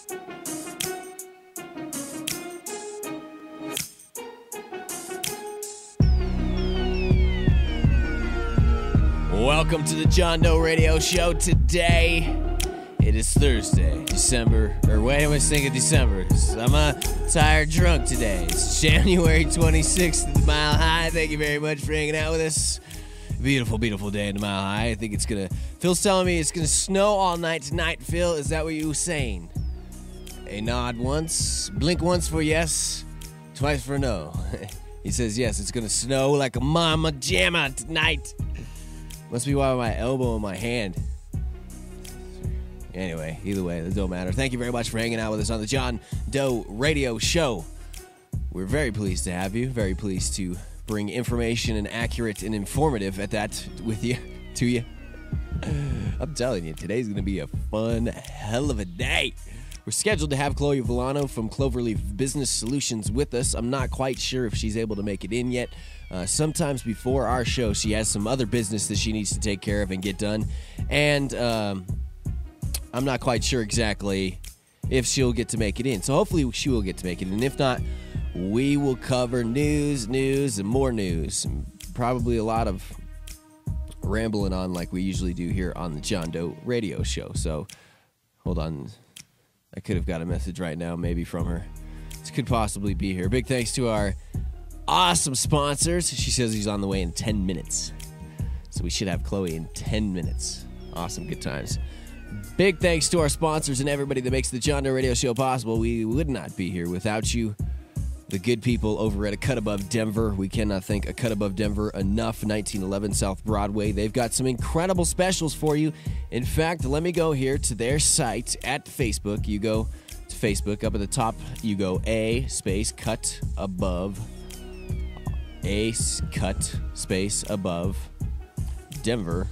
Welcome to the John Doe Radio Show. Today, it is Thursday, December. I'm a tired drunk today. It's January 26th at the Mile High. Thank you very much for hanging out with us. Beautiful, beautiful day in the Mile High. I think it's gonna. Phil's telling me it's gonna snow all night tonight. Phil, is that what you were saying? A nod once, blink once for yes, twice for no. He says yes, it's gonna snow like a mama jamma tonight. Must be why my elbow in my hand. Anyway, either way, it don't matter. Thank you very much for hanging out with us on the John Doe Radio Show. We're very pleased to have you. Very pleased to bring information and accurate and informative at that with you, to you. I'm telling you, today's going to be a fun hell of a day. We're scheduled to have Chloe Villano from Clover Leaf Business Solutions with us. I'm not quite sure if she's able to make it in yet. Sometimes before our show, she has some other business that she needs to take care of and get done. And I'm not quite sure exactly if she'll get to make it in. So hopefully she will get to make it in. If not, we will cover news, and more news. And probably a lot of rambling on like we usually do here on the John Doe Radio Show. So hold on. I could have got a message right now, maybe from her. This could possibly be her. Big thanks to our awesome sponsors. She says he's on the way in 10 minutes. So we should have Chloe in 10 minutes. Awesome, good times. Big thanks to our sponsors and everybody that makes the John Doe Radio Show possible. We would not be here without you. The good people over at A Cut Above Denver. We cannot thank A Cut Above Denver enough. 1911 South Broadway. They've got some incredible specials for you. In fact, let me go here to their site at Facebook. You go to Facebook. Up at the top, you go A space cut above. A cut space above Denver.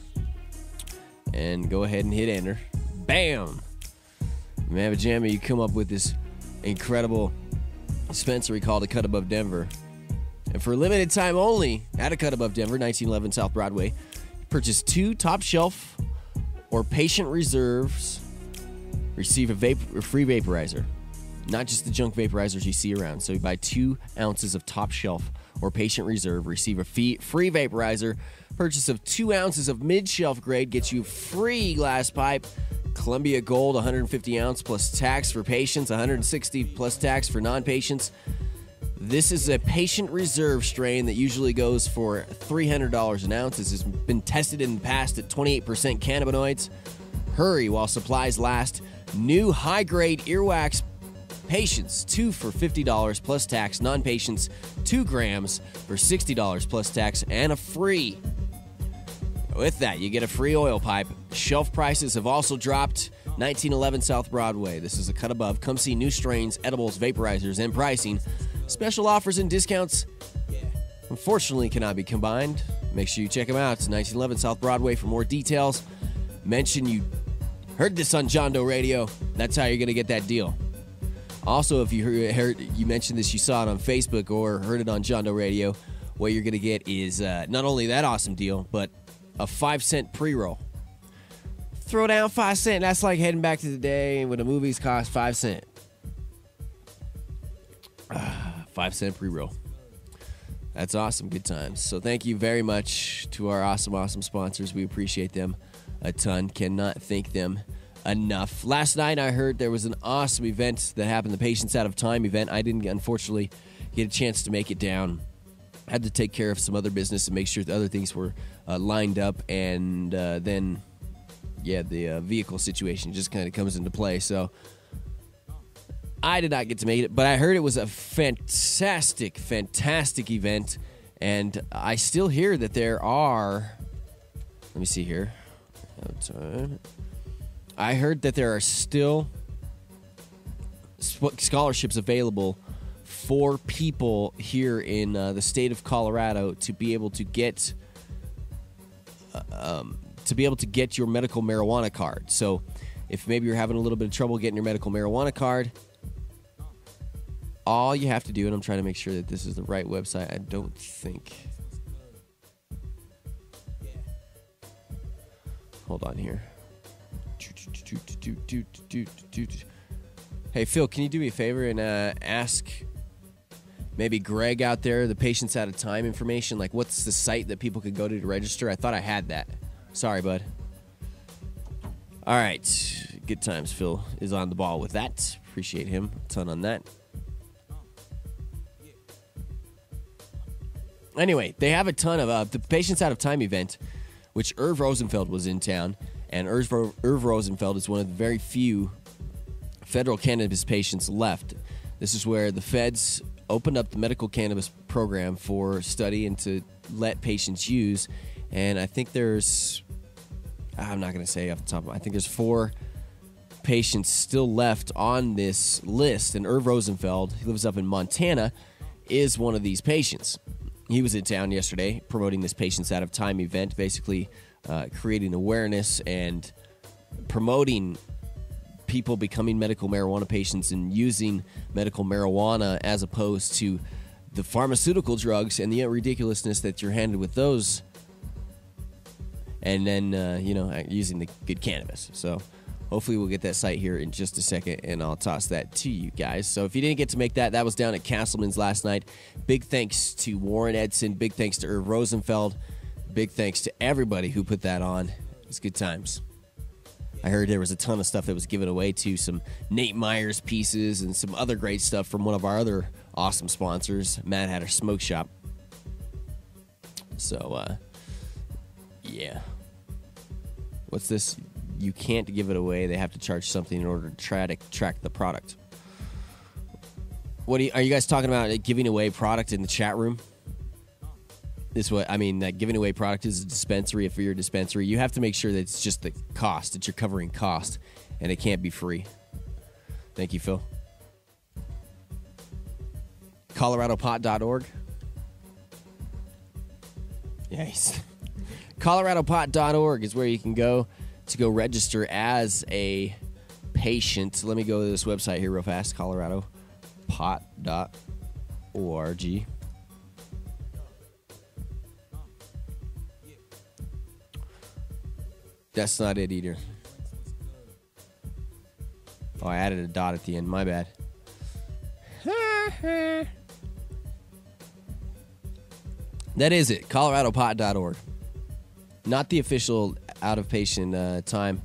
And go ahead and hit enter. Bam! Mamma Jamma, you come up with this incredible dispensary called A Cut Above Denver. And for a limited time only, at A Cut Above Denver, 1911 South Broadway, purchase 2 top shelf or patient reserves, receive a free vaporizer. Not just the junk vaporizers you see around. So you buy 2 ounces of top shelf or patient reserve, receive a free vaporizer. Purchase of 2 ounces of mid-shelf grade gets you free glass pipe. Columbia Gold, 150 ounce plus tax for patients, 160 plus tax for non-patients. This is a patient reserve strain that usually goes for $300 an ounce. This has been tested in the past at 28% cannabinoids. Hurry while supplies last. New high-grade earwax patients, 2 for $50 plus tax. Non-patients, 2 grams for $60 plus tax and a free. With that, you get a free oil pipe. Shelf prices have also dropped. 1911 South Broadway. This is A Cut Above. Come see new strains, edibles, vaporizers, and pricing. Special offers and discounts, unfortunately, cannot be combined. Make sure you check them out. It's 1911 South Broadway for more details. Mention you heard this on John Doe Radio. That's how you're going to get that deal. Also, if you heard you mentioned this, you saw it on Facebook or heard it on John Doe Radio, what you're going to get is not only that awesome deal, but a 5-cent pre-roll. Throw down 5 cents. That's like heading back to the day when the movies cost 5 cents. 5-cent pre-roll. That's awesome. Good times. So thank you very much to our awesome sponsors. We appreciate them a ton. Cannot thank them enough. Last night I heard there was an awesome event that happened, the Patients Out of Time event. I didn't, unfortunately, get a chance to make it down. Had to take care of some other business and make sure the other things were lined up, and then the vehicle situation just kind of comes into play. So I did not get to make it, but I heard it was a fantastic event, and I still hear that there are, let me see here. I heard that there are still scholarships available for people here in the state of Colorado to be able to get your medical marijuana card. So if maybe you're having a little bit of trouble getting your medical marijuana card, all you have to do, and I'm trying to make sure that this is the right website. I don't think. Hold on here. Hey, Phil, can you do me a favor and ask maybe Greg out there the patients out of time information? Like, what's the site that people could go to register? I thought I had that. Sorry, bud. All right. Good times. Phil is on the ball with that. Appreciate him a ton on that. Anyway, they have a ton of the Patients Out of Time event, which Irv Rosenfeld was in town. And Irv Rosenfeld is one of the very few federal cannabis patients left. This is where the feds opened up the medical cannabis program for study and to let patients use. And I think there's, I'm not going to say off the top, I think there's 4 patients still left on this list. And Irv Rosenfeld, he lives up in Montana, is one of these patients. He was in town yesterday promoting this Patients Out of Time event, basically creating awareness and promoting people becoming medical marijuana patients and using medical marijuana as opposed to the pharmaceutical drugs and the ridiculousness that you're handed with those, and then using the good cannabis. So hopefully we'll get that site here in just a second, and I'll toss that to you guys. So if you didn't get to make that was down at Castleman's last night. Big thanks to Warren Edson. Big thanks to Irv Rosenfeld. Big thanks to everybody who put that on. It's good times. I heard there was a ton of stuff that was given away to some Nate Myers pieces and some other great stuff from one of our other awesome sponsors, Mad Hatter Smoke Shop. So, yeah. What's this? You can't give it away. They have to charge something in order to try to track the product. Are you guys talking about giving away product in the chat room? This what I mean. That giving away product is a dispensary. If you're a dispensary, you have to make sure that it's just the cost, that you're covering cost, and it can't be free. Thank you, Phil. ColoradoPot.org. Yes. ColoradoPot.org is where you can go to go register as a patient. Let me go to this website here real fast. ColoradoPot.org. That's not it either. Oh, I added a dot at the end. My bad. That is it. ColoradoPot.org. Not the official Patients Out of Time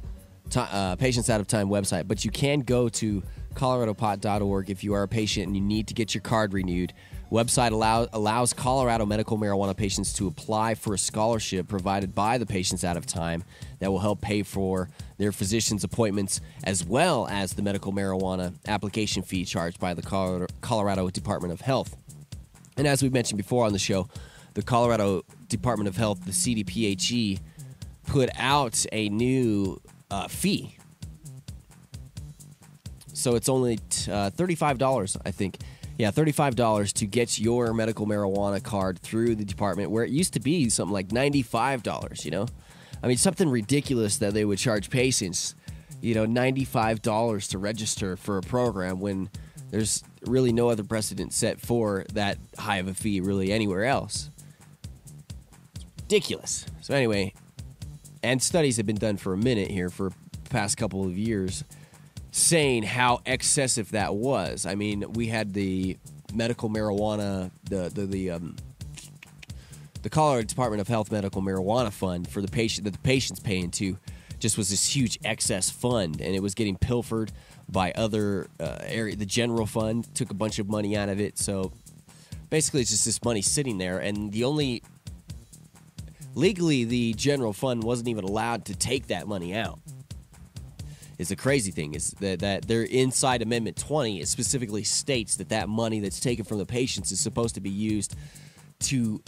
website, but you can go to ColoradoPot.org if you are a patient and you need to get your card renewed. Website allows Colorado medical marijuana patients to apply for a scholarship provided by the Patients Out of Time that will help pay for their physician's appointments, as well as the medical marijuana application fee charged by the Colorado Department of Health. And as we mentioned before on the show, the Colorado Department of Health, the CDPHE, put out a new fee. So it's only $35, I think. Yeah, $35 to get your medical marijuana card through the department, where it used to be something like $95, you know? I mean, something ridiculous that they would charge patients, $95 to register for a program when there's really no other precedent set for that high of a fee really anywhere else. It's ridiculous. So anyway, and studies have been done for a minute here for the past couple of years saying how excessive that was. I mean, we had the medical marijuana, the Colorado Department of Health Medical Marijuana Fund for the patient that the patients pay into, just was this huge excess fund, and it was getting pilfered by other area. The general fund took a bunch of money out of it, so basically it's just this money sitting there, and legally the general fund wasn't even allowed to take that money out. Is the crazy thing is that they're inside Amendment 20. It specifically states that money that's taken from the patients is supposed to be used to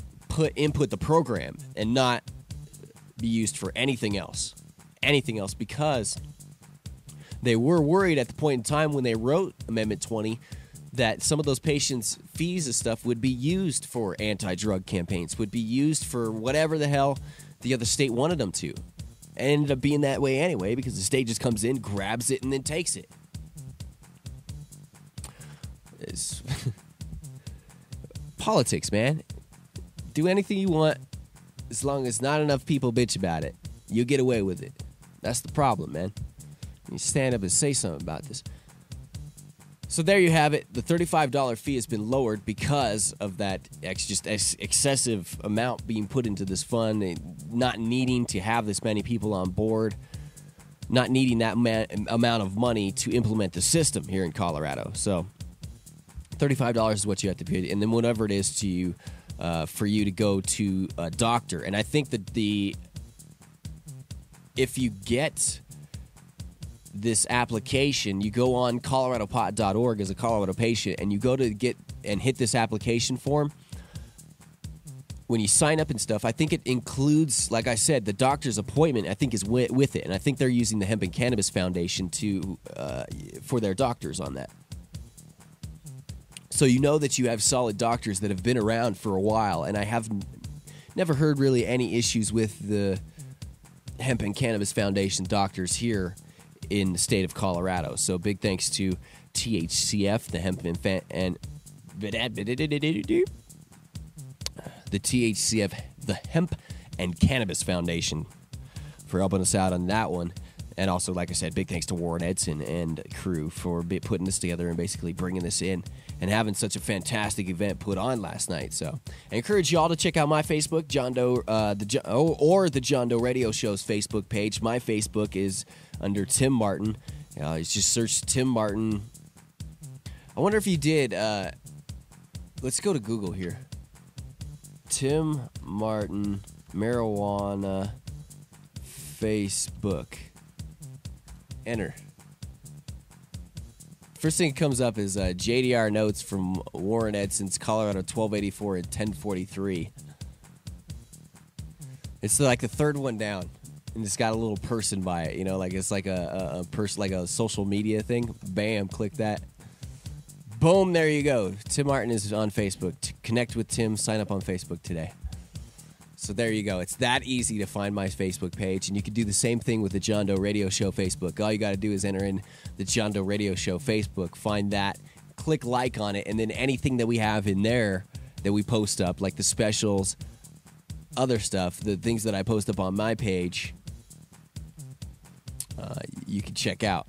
input the program and not be used for anything else, because they were worried at the point in time when they wrote Amendment 20 that some of those patients' fees and stuff would be used for anti-drug campaigns, would be used for whatever the hell the other state wanted them to. And it ended up being that way anyway, because the state just comes in, grabs it, and then takes it. It's politics, man. Do anything you want, as long as not enough people bitch about it. You'll get away with it. That's the problem, man. You stand up and say something about this. So there you have it. The $35 fee has been lowered because of that excessive amount being put into this fund, and not needing to have this many people on board, not needing that amount of money to implement the system here in Colorado. So $35 is what you have to pay, and then whatever it is to you for you to go to a doctor. And I think that if you get this application, you go on coloradopot.org as a Colorado patient, and you go to get and hit this application form. When you sign up and stuff, I think it includes, like I said, the doctor's appointment, I think, is with it. And I think they're using the Hemp and Cannabis Foundation for their doctors on that. So you know that you have solid doctors that have been around for a while, and I have never heard really any issues with the Hemp and Cannabis Foundation doctors here in the state of Colorado. So big thanks to THCF, the Hemp the Hemp and Cannabis Foundation, for helping us out on that one. And also, like I said, big thanks to Warren Edson and crew for putting this together and basically bringing this in and having such a fantastic event put on last night. So I encourage you all to check out my Facebook, John Doe, or the John Doe Radio Show's Facebook page. My Facebook is under Tim Martin. Just search Tim Martin. I wonder if you did. Let's go to Google here. Tim Martin marijuana Facebook. Enter. First thing that comes up is JDR notes from Warren Edson's Colorado 1284 and 1043. It's like the third one down, and it's got a little person by it. You know, like it's like a person, like a social media thing. Bam, click that. Boom, there you go. Tim Martin is on Facebook. To connect with Tim, sign up on Facebook today. So there you go. It's that easy to find my Facebook page, and you can do the same thing with the John Doe Radio Show Facebook. All you got to do is enter in the John Doe Radio Show Facebook, find that, click like on it, and then anything that we have in there that we post up, like the specials, other stuff, the things that I post up on my page, you can check out.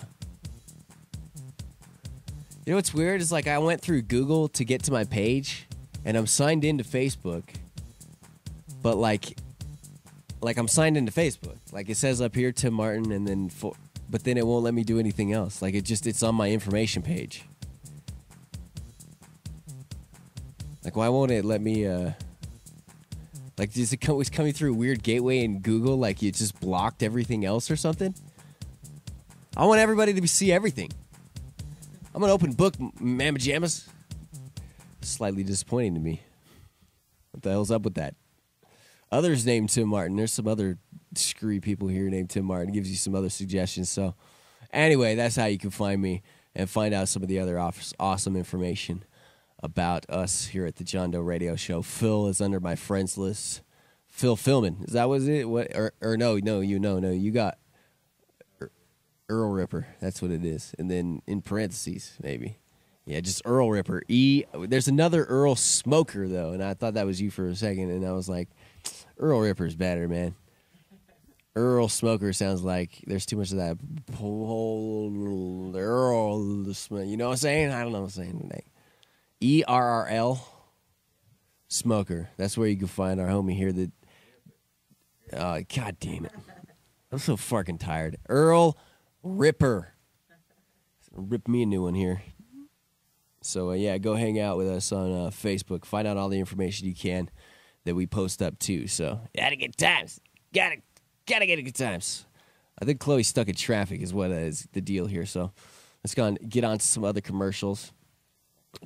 You know what's weird is, like, I went through Google to get to my page, and I'm signed into Facebook. But like I'm signed into Facebook. Like it says up here, Tim Martin, and then but then it won't let me do anything else. Like it's on my information page. Like why won't it let me? Like does it was coming through a weird gateway in Google? Like it just blocked everything else or something? I want everybody to see everything. I'm an open book, mamma jammas. Slightly disappointing to me. What the hell's up with that? Others named Tim Martin. There's some other screwy people here named Tim Martin. Gives you some other suggestions. So anyway, that's how you can find me and find out some of the other awesome information about us here at the John Doe Radio Show. Phil is under my friends list. Phil Philman. Is that was it? What? Or no, you got Earl Ripper. That's what it is. And then in parentheses, maybe. Yeah, just Earl Ripper. There's another Earl Smoker, though, and I thought that was you for a second, and I was like, Earl Ripper's better, man. Earl Smoker sounds like there's too much of that. Earl, you know what I'm saying? I don't know what I'm saying. ERRL Smoker. That's where you can find our homie here. God damn it. I'm so fucking tired. Earl Ripper. Rip me a new one here. So, yeah, go hang out with us on Facebook. Find out all the information you can that we post up, too. So, gotta get times. Gotta get good times. I think Chloe's stuck in traffic is what is the deal here. So, let's go and get on to some other commercials.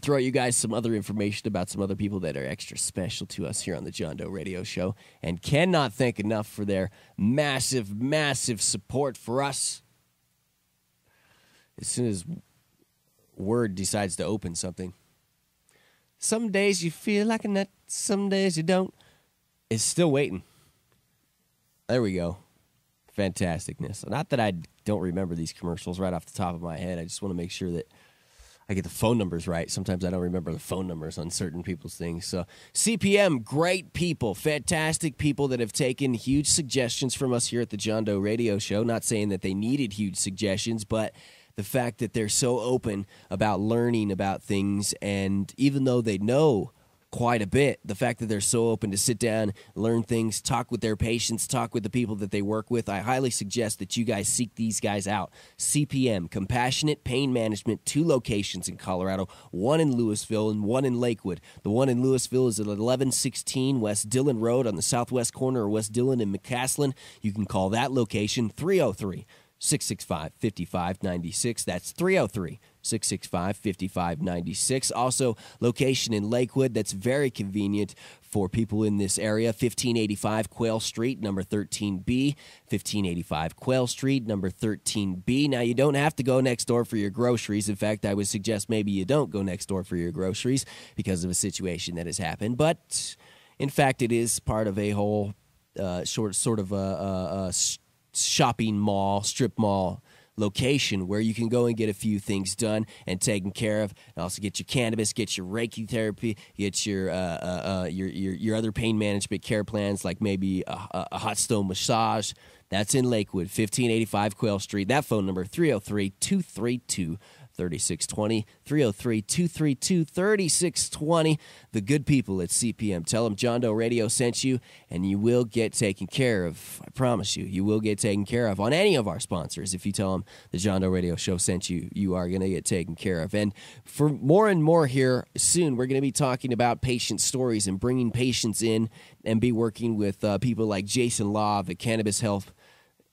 Throw you guys some other information about some other people that are extra special to us here on the John Doe Radio Show. And cannot thank enough for their massive, massive support for us. As soon as Word decides to open something. Some days you feel like a nut, some days you don't. It's still waiting. There we go. Fantasticness. Not that I don't remember these commercials right off the top of my head. I just want to make sure that I get the phone numbers right. Sometimes I don't remember the phone numbers on certain people's things. So CPM, great people, fantastic people that have taken huge suggestions from us here at the John Doe Radio Show. Not saying that they needed huge suggestions, but the fact that they're so open about learning about things, and even though they know quite a bit, the fact that they're so open to sit down, learn things, talk with their patients, talk with the people that they work with, I highly suggest that you guys seek these guys out. CPM, Compassionate Pain Management, 2 locations in Colorado, one in Louisville and one in Lakewood. The one in Louisville is at 1116 West Dillon Road on the southwest corner of West Dillon and McCaslin. You can call that location 303-665-5596. That's 303-665-5596. Also, location in Lakewood that's very convenient for people in this area, 1585 Quail Street, number 13B. 1585 Quail Street, number 13B. Now, you don't have to go next door for your groceries. In fact, I would suggest maybe you don't go next door for your groceries because of a situation that has happened. But, in fact, it is part of a whole sort of a shopping mall, strip mall location where you can go and get a few things done and taken care of, and also get your cannabis, get your Reiki therapy, get your other pain management care plans like maybe a hot stone massage. That's in Lakewood, 1585 Quail Street. That phone number, 303-232-3620, 303-232-3620. The good people at CPM. Tell them John Doe Radio sent you, and you will get taken care of. I promise you, you will get taken care of on any of our sponsors. If you tell them the John Doe Radio Show sent you, you are going to get taken care of. And for more and more here soon, we're going to be talking about patient stories and bringing patients in and be working with people like Jason Love at Cannabis Health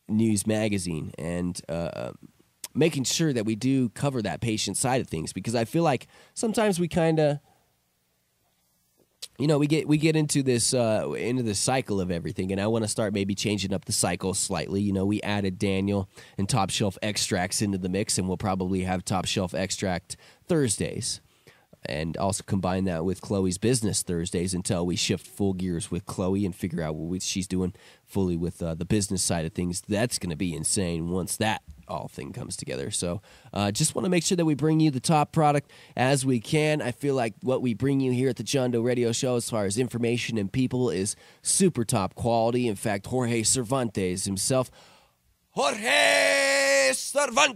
News Magazine, and making sure that we do cover that patient side of things, because I feel like sometimes we kind of, we get into this cycle of everything, and I want to start maybe changing up the cycle slightly. We added Daniel and Top Shelf Extracts into the mix, and we'll probably have Top Shelf Extract Thursdays, and also combine that with Chloe's Business Thursdays until we shift full gears with Chloe and figure out what she's doing fully with the business side of things. That's going to be insane once that all thing comes together. So just want to make sure that we bring you the top product as we can. I feel like what we bring you here at the John Doe Radio Show as far as information and people is super top quality. In fact, Jorge Cervantes himself, Jorge Cervantes.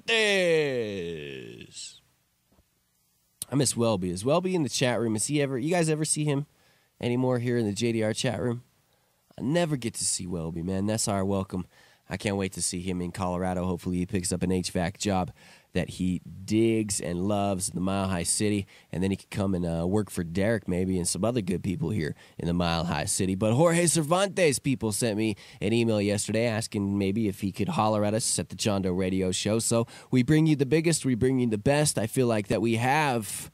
I miss Welby. Is Welby in the chat room? You guys ever see him anymore here in the JDR chat room? I never get to see Welby, man. That's our welcome. I can't wait to see him in Colorado. Hopefully he picks up an HVAC job that he digs and loves in the Mile High City, and then he could come and work for Derek maybe and some other good people here in the Mile High City. But Jorge Cervantes people sent me an email yesterday asking maybe if he could holler at us at the John Doe Radio Show. So we bring you the biggest, we bring you the best. I feel like that we have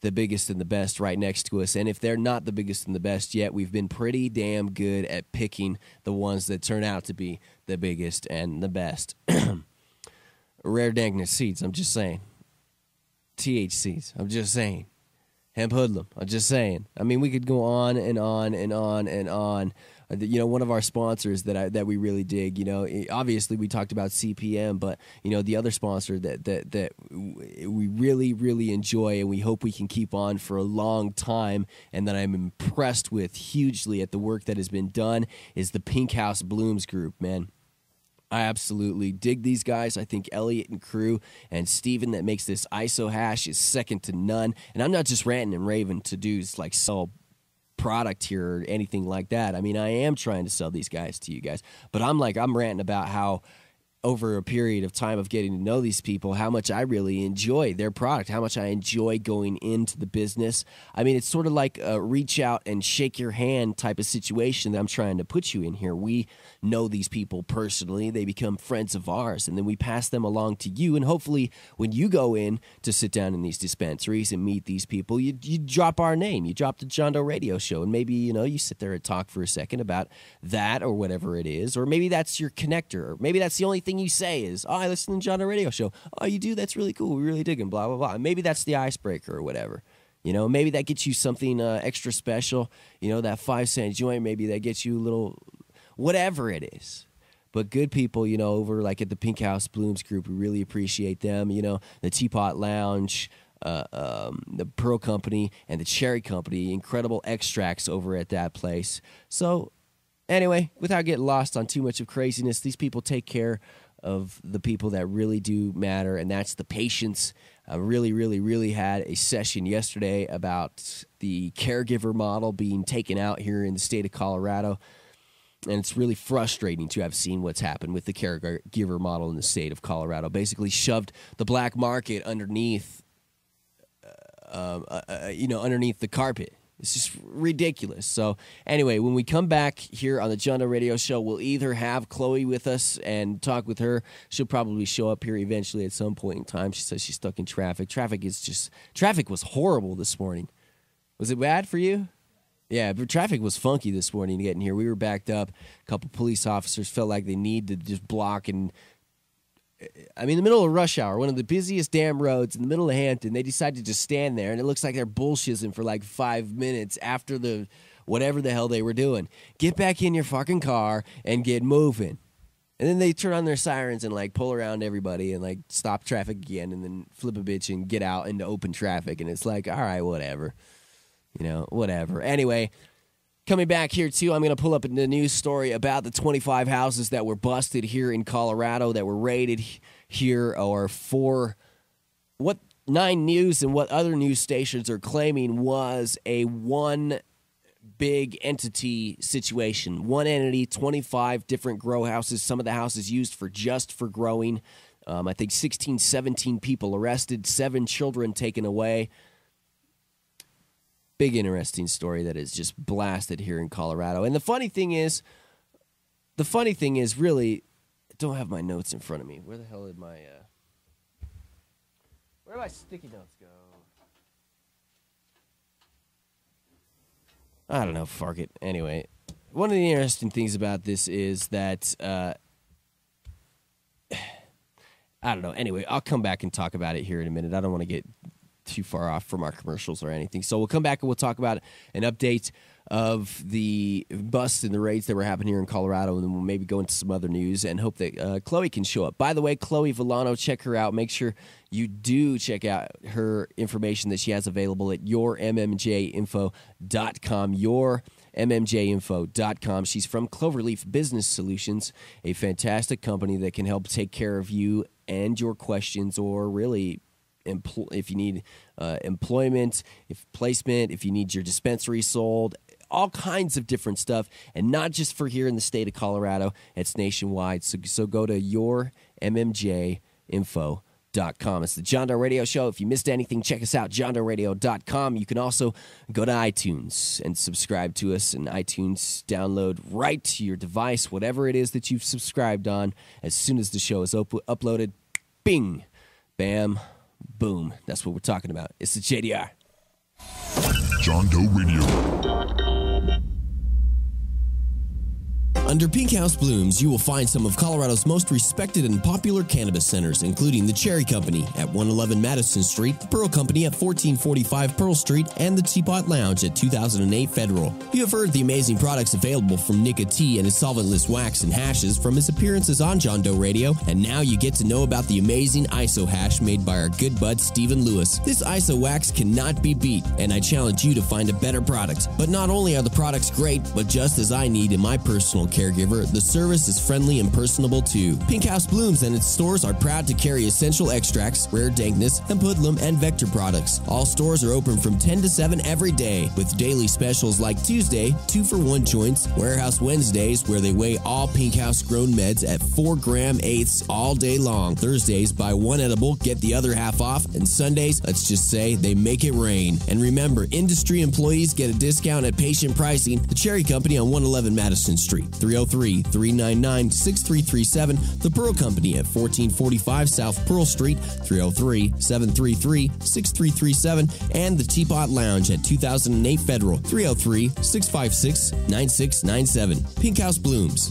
the biggest and the best right next to us, and if they're not the biggest and the best yet, we've been pretty damn good at picking the ones that turn out to be the biggest and the best. Rare dankness seeds, I'm just saying. THCs, I'm just saying. Hemp hoodlum, I'm just saying. I mean, we could go on and on and on and on. One of our sponsors that we really dig, obviously we talked about CPM, but, the other sponsor that we really, really enjoy and we hope we can keep on for a long time and that I'm impressed with hugely at the work that has been done is the Pink House Blooms Group, man. I absolutely dig these guys. I think Elliot and crew and Steven that makes this ISO hash is second to none. And I'm not just ranting and raving to dudes like sell product here or anything like that. I mean, I am trying to sell these guys to you guys, but I'm ranting about how over a period of time of getting to know these people, how much I really enjoy their product, how much I enjoy going into the business. I mean, it's sort of like a reach out and shake your hand type of situation that I'm trying to put you in here. We know these people personally. They become friends of ours, and then we pass them along to you. And hopefully when you go in to sit down in these dispensaries and meet these people, you drop our name. You drop the John Doe Radio Show, and maybe, you sit there and talk for a second about that or whatever it is. Or maybe that's your connector. Or maybe that's the only thing you say is, I listen to the John Doe Radio Show. Oh, you do? That's really cool. We really dig him, blah, blah, blah. Maybe that's the icebreaker or whatever. Maybe that gets you something extra special. That 5-cent joint, maybe that gets you a little, whatever it is. But good people, over like at the Pink House Blooms Group, we really appreciate them. The Teapot Lounge, the Pearl Company, and the Cherry Company, incredible extracts over at that place. So anyway, without getting lost on too much of craziness, these people take care of the people that really do matter, and that's the patients. I really had a session yesterday about the caregiver model being taken out here in the state of Colorado, and it's really frustrating to have seen what's happened with the caregiver model in the state of Colorado. Basically shoved the black market underneath, underneath the carpet. It's just ridiculous. So anyway, when we come back here on the John Doe Radio Show, we'll either have Chloe with us and talk with her. She'll probably show up here eventually at some point in time. She says she's stuck in traffic. Traffic was horrible this morning. Was it bad for you? Yeah, but traffic was funky this morning getting here. We were backed up. A couple police officers felt like they need to just block and the middle of rush hour, one of the busiest damn roads in the middle of Hampton, they decided to just stand there, and it looks like they're bullshitting for like 5 minutes after the whatever the hell they were doing. Get back in your fucking car and get moving. And then they turn on their sirens and like pull around everybody and like stop traffic again and then flip a bitch and get out into open traffic. And it's like, all right, whatever. Whatever. Anyway, coming back here, too, I'm going to pull up a news story about the 25 houses that were busted here in Colorado that were raided here, or for what 9 News and what other news stations are claiming was a one big entity situation. One entity, 25 different grow houses, some of the houses used just for growing. I think 16, 17 people arrested, 7 children taken away. Big interesting story that is just blasted here in Colorado. And the funny thing is really, I don't have my notes in front of me. Where the hell did my where did my sticky notes go? I don't know, fuck it. Anyway, one of the interesting things about this is that I don't know. Anyway, I'll come back and talk about it here in a minute. I don't want to get too far off from our commercials or anything. So we'll come back and we'll talk about an update of the busts and the raids that were happening here in Colorado, and then we'll maybe go into some other news and hope that Chloe can show up. By the way, Chloe Villano, check her out. Make sure you do check out her information that she has available at yourmmjinfo.com, yourmmjinfo.com. She's from Clover Leaf Business Solutions, a fantastic company that can help take care of you and your questions, or really if you need employment, placement, if you need your dispensary sold, all kinds of different stuff, and not just for here in the state of Colorado. It's nationwide. So go to yourmmjinfo.com. It's the John Doe Radio Show. If you missed anything, check us out, johndoeradio.com. You can also go to iTunes and subscribe to us, and iTunes download right to your device, whatever it is that you've subscribed on. As soon as the show is uploaded, bing, bam, boom. That's what we're talking about. It's the JDR. John Doe Radio. Under Pink House Blooms, you will find some of Colorado's most respected and popular cannabis centers, including the Cherry Company at 111 Madison Street, the Pearl Company at 1445 Pearl Street, and the Teapot Lounge at 2008 Federal. You have heard the amazing products available from Nika T and his solventless wax and hashes from his appearances on John Doe Radio, and now you get to know about the amazing ISO hash made by our good bud Stephen Lewis. This ISO wax cannot be beat, and I challenge you to find a better product. But not only are the products great, but just as I need in my personal caregiver, the service is friendly and personable too. Pink House Blooms and its stores are proud to carry essential extracts, rare dankness, and hoodlum and vector products. All stores are open from 10 to 7 every day, with daily specials like Tuesday, 2-for-1 joints, Warehouse Wednesdays, where they weigh all Pink House grown meds at 4-gram eighths all day long. Thursdays, buy one edible, get the other half off, and Sundays, let's just say, they make it rain. And remember, industry employees get a discount at patient pricing. The Cherry Company on 111 Madison Street, 303-399-6337. The Pearl Company at 1445 South Pearl Street, 303-733-6337. And the Teapot Lounge at 2008 Federal, 303-656-9697. Pink House Blooms.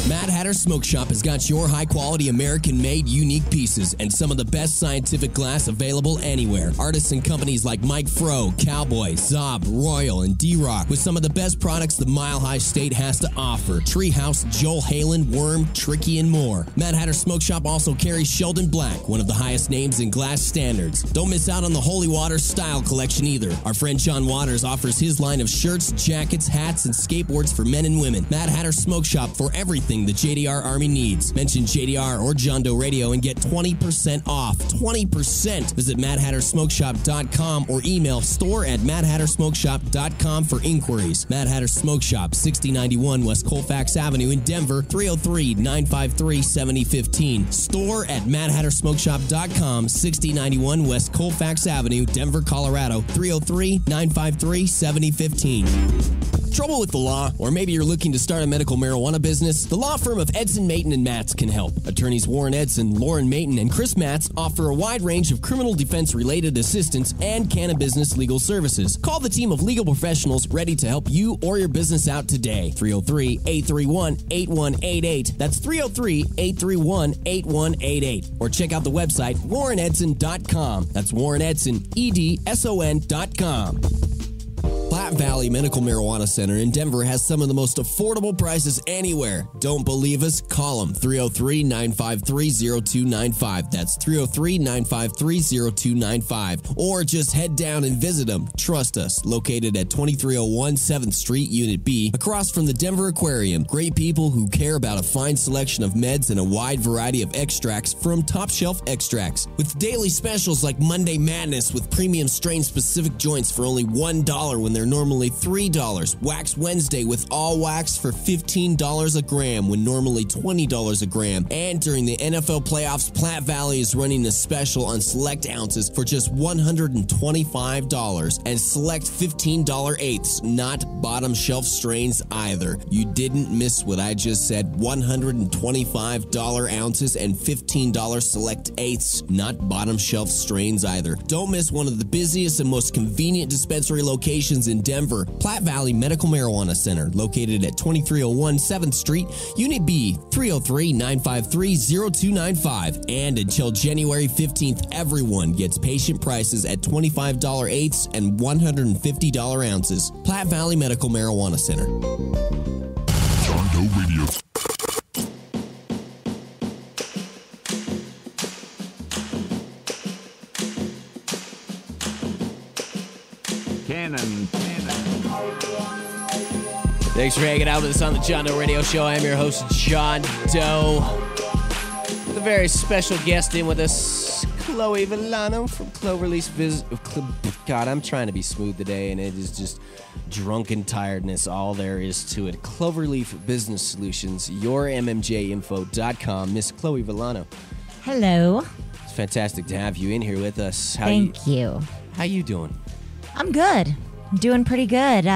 Mad Hatter Smoke Shop has got your high-quality, American-made, unique pieces and some of the best scientific glass available anywhere. Artists and companies like Mike Fro, Cowboy, Zob, Royal, and D-Rock with some of the best products the Mile High State has to offer. Treehouse, Joel Halen, Worm, Tricky, and more. Mad Hatter Smoke Shop also carries Sheldon Black, one of the highest names in glass standards. Don't miss out on the Holy Water Style Collection either. Our friend John Waters offers his line of shirts, jackets, hats, and skateboards for men and women. Mad Hatter Smoke Shop for everything everything the JDR Army needs. Mention JDR or John Doe Radio and get 20% off. 20%. Visit MadHatterSmokeShop.com or email store@MadHatterSmokeShop.com for inquiries. Mad Hatter Smoke Shop, 6091 West Colfax Avenue in Denver, 303-953-7015. Store at MadHatterSmokeShop.com, 6091 West Colfax Avenue, Denver, Colorado, 303-953-7015. Trouble with the law? Or maybe you're looking to start a medical marijuana business? The law firm of Edson, Mayton, and Matz can help. Attorneys Warren Edson, Lauren Mayton, and Chris Matz offer a wide range of criminal defense-related assistance and cannabis legal services. Call the team of legal professionals ready to help you or your business out today. 303-831-8188. That's 303-831-8188. Or check out the website, warrenedson.com. That's warrenedson.com. Platte Valley Medical Marijuana Center in Denver has some of the most affordable prices anywhere. Don't believe us? Call them. 303-953-0295. That's 303-953-0295. Or just head down and visit them. Trust us. Located at 2301 7th Street, Unit B, across from the Denver Aquarium. Great people who care about a fine selection of meds and a wide variety of extracts from top shelf extracts. With daily specials like Monday Madness with premium strain specific joints for only $1 when they're normally $3. Wax Wednesday with all wax for $15 a gram when normally $20 a gram. And during the NFL playoffs, Platte Valley is running a special on select ounces for just $125 and select $15 eighths, not bottom shelf strains either. You didn't miss what I just said. $125 ounces and $15 select eighths, not bottom shelf strains either. Don't miss one of the busiest and most convenient dispensary locations in Denver, Platte Valley Medical Marijuana Center, located at 2301 7th Street, Unit B, 303-953-0295. And until January 15th, everyone gets patient prices at $25 eighths and $150 ounces. Platte Valley Medical Marijuana Center. John Doe Radio. Cannon. Thanks for hanging out with us on the John Doe Radio Show. I'm your host, John Doe. With a very special guest in with us, Chloe Villano from Clover Leaf. God, I'm trying to be smooth today, and it is just drunken tiredness. All there is to it. Clover Leaf Business Solutions, yourmmjinfo.com. Miss Chloe Villano. Hello. It's fantastic to have you in here with us. Thank you. How you doing? I'm good. I'm doing pretty good.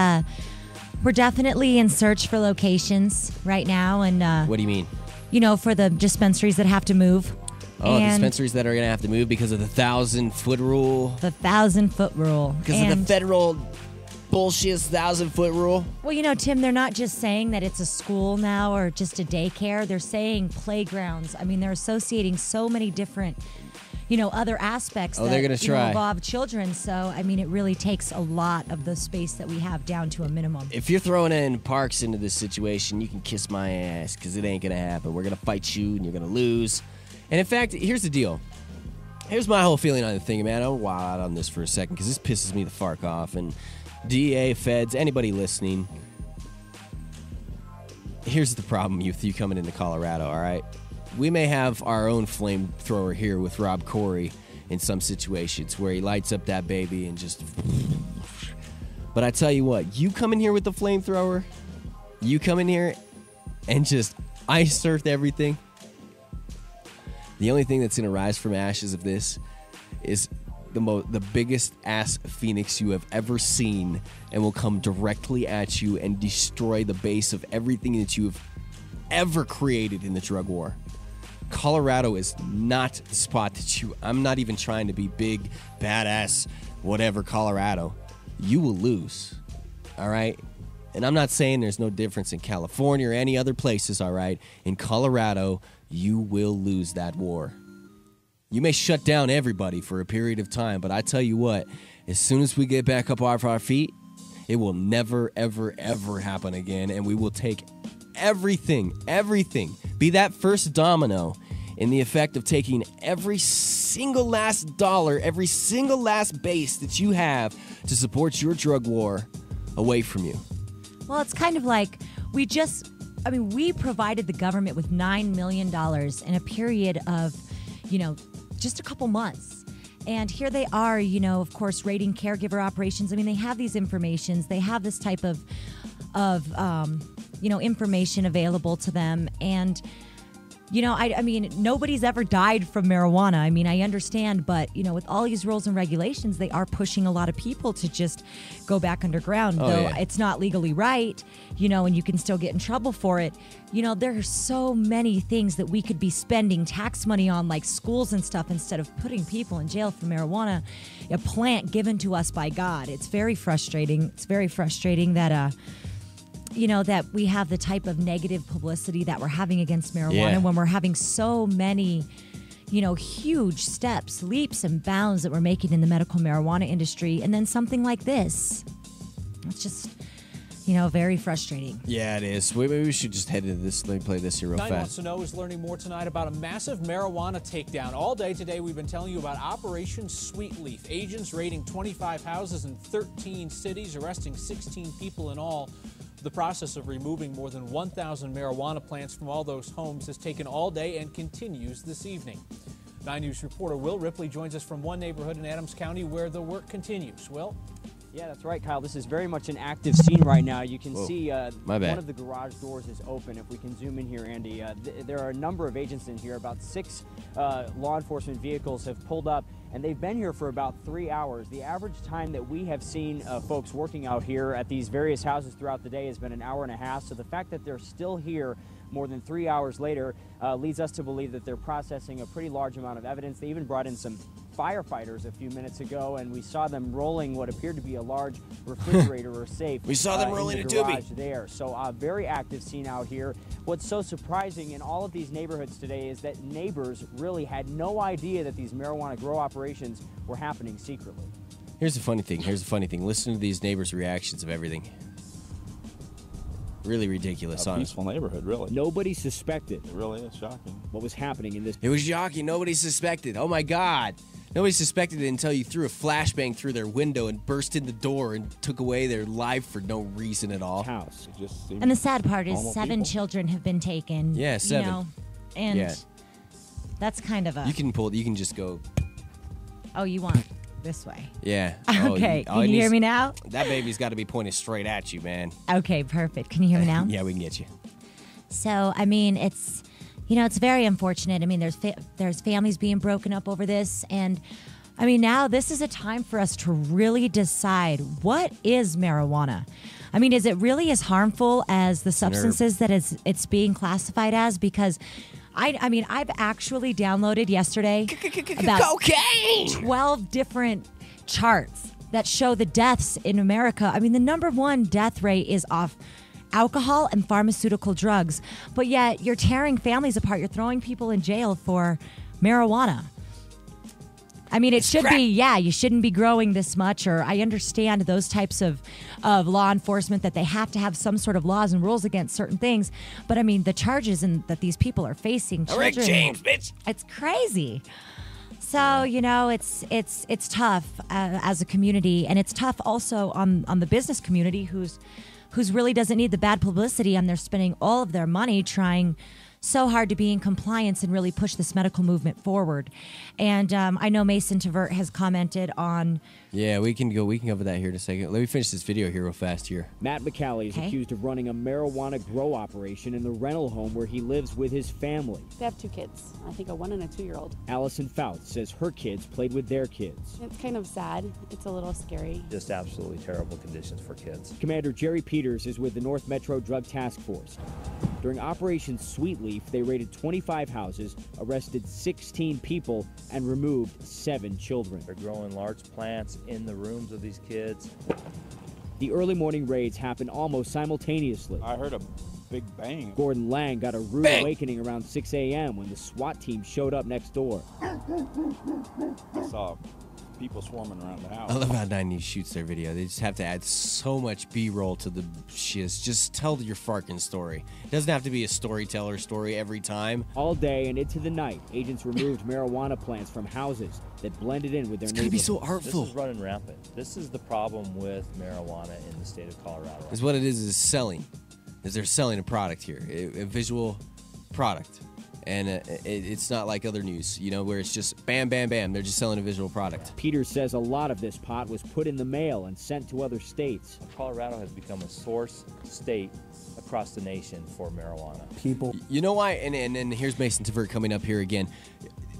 We're definitely in search for locations right now. And what do you mean? You know, for the dispensaries that have to move. Oh, dispensaries that are going to have to move because of the 1,000-foot rule? The 1,000-foot rule. Because of the federal bullshit 1,000-foot rule? Well, you know, Tim, they're not just saying that it's a school now or just a daycare. They're saying playgrounds. I mean, they're associating so many different, other aspects that they're gonna try. Involve children. So, I mean, it really takes a lot of the space that we have down to a minimum. If you're throwing in parks into this situation, you can kiss my ass because it ain't going to happen. We're going to fight you and you're going to lose. And in fact, here's the deal. Here's my whole feeling on the thing, man. I'll wild out on this for a second because this pisses me the fark off. And DA, feds, anybody listening, here's the problem with you coming into Colorado, all right? We may have our own flamethrower here with Rob Corey in some situations where he lights up that baby and just... But I tell you what, you come in here with the flamethrower, you come in here and just ice earth everything. The only thing that's going to rise from ashes of this is the biggest ass phoenix you have ever seen and will come directly at you and destroy the base of everything that you have ever created in the drug war. Colorado is not the spot that I'm not even trying to be big, badass, whatever Colorado. You will lose, all right? And I'm not saying there's no difference in California or any other places, all right? In Colorado, you will lose that war. You may shut down everybody for a period of time, but I tell you what, as soon as we get back up off our feet, it will never, ever, ever happen again, and we will take everything, be that first domino in the effect of taking every single last dollar, every single last base that you have to support your drug war away from you. Well, it's kind of like we just I mean, we provided the government with $9 million in a period of, just a couple months. And here they are, of course, raiding caregiver operations. I mean, they have these informations. They have this type of information available to them. And, I mean, nobody's ever died from marijuana. I mean, I understand, but, with all these rules and regulations, they are pushing a lot of people to just go back underground, it's not legally right, and you can still get in trouble for it. There are so many things that we could be spending tax money on, like schools and stuff, instead of putting people in jail for marijuana, a plant given to us by God. It's very frustrating. It's very frustrating that, that we have the type of negative publicity that we're having against marijuana when we're having so many, huge steps, leaps and bounds that we're making in the medical marijuana industry. And then something like this. It's just, very frustrating. Yeah, it is. Maybe we should just head into this. Let me play this here real fast. Wants to Know is learning more tonight about a massive marijuana takedown. All day today, we've been telling you about Operation Sweet Leaf. Agents raiding 25 houses in 13 cities, arresting 16 people in all. The process of removing more than 1,000 marijuana plants from all those homes has taken all day and continues this evening. 9 News reporter Will Ripley joins us from one neighborhood in Adams County where the work continues. Will? Yeah, that's right, Kyle. This is very much an active scene right now. You can see one of the garage doors is open. If we can zoom in here, Andy, there are a number of agents in here. About 6 law enforcement vehicles have pulled up, and they've been here for about 3 hours. The average time that we have seen folks working out here at these various houses throughout the day has been an hour and a half. So the fact that they're still here more than 3 hours later leads us to believe that they're processing a pretty large amount of evidence. They even brought in some firefighters a few minutes ago, and we saw them rolling what appeared to be a large refrigerator or safe. We saw them rolling in the garage there. So a very active scene out here. What's so surprising in all of these neighborhoods today is that neighbors really had no idea that these marijuana grow operations were happening secretly. Here's the funny thing. Listen to these neighbors' reactions of everything. Really ridiculous, a peaceful neighborhood, really. Nobody suspected. It really is shocking. What was happening in this? It was shocking. Nobody suspected. Oh my God. Nobody suspected it until you threw a flashbang through their window and burst in the door and took away their life for no reason at all. House. And the sad part is 7 children have been taken. Yeah, 7. That's kind of a... You can just go... Oh, you want this way? Yeah. Okay. Can you hear me now? That baby's got to be pointed straight at you, man. Okay, perfect. Can you hear me now? Yeah, we can get you. So, I mean, it's... it's very unfortunate. I mean, there's families being broken up over this. And, I mean, now this is a time for us to really decide, what is marijuana? I mean, is it really as harmful as the substances that it's being classified as? Because, I mean, I've actually downloaded yesterday about cocaine! 12 different charts that show the deaths in America. I mean, the number one death rate is off alcohol and pharmaceutical drugs, but yet you're tearing families apart. You're throwing people in jail for marijuana. I mean, it should be, you shouldn't be growing this much, or I understand those types of law enforcement that they have to have some sort of laws and rules against certain things. But I mean, the charges that these people are facing, children, Rick James, bitch. It's crazy. So, it's tough as a community, and it's tough also on the business community who's really doesn't need the bad publicity, and they're spending all of their money trying so hard to be in compliance and really push this medical movement forward. And I know Mason Tavert has commented on... Yeah, we can cover that here in a second. Let me finish this video here real fast here. Matt McCallie is accused of running a marijuana grow operation in the rental home where he lives with his family. They have 2 kids, I think a 1- and a 2-year-old. Allison Fouth says her kids played with their kids. It's kind of sad. It's a little scary. Just absolutely terrible conditions for kids. Commander Jerry Peters is with the North Metro Drug Task Force. During Operation Sweet Leaf, they raided 25 houses, arrested 16 people, and removed 7 children. They're growing large plants in the rooms of these kids. The early morning raids happened almost simultaneously. I heard a big bang. Gordon Lang got a rude awakening around 6 a.m. when the SWAT team showed up next door. I saw people swarming around the house. I love how 9 News shoots their video. They just have to add so much B-roll to the shiz. Just tell your fucking story. It doesn't have to be a storyteller story every time. All day and into the night, agents removed marijuana plants from houses that blended in with their neighborhood. It's gonna be so artful. This is running rampant. This is the problem with marijuana in the state of Colorado. Is what it is selling. is they're selling a product here, a visual product. And it's not like other news, where it's just bam, bam, bam. They're just selling a visual product. Peter says a lot of this pot was put in the mail and sent to other states. Colorado has become a source state across the nation for marijuana. People. You know why? And here's Mason Tavert coming up here again.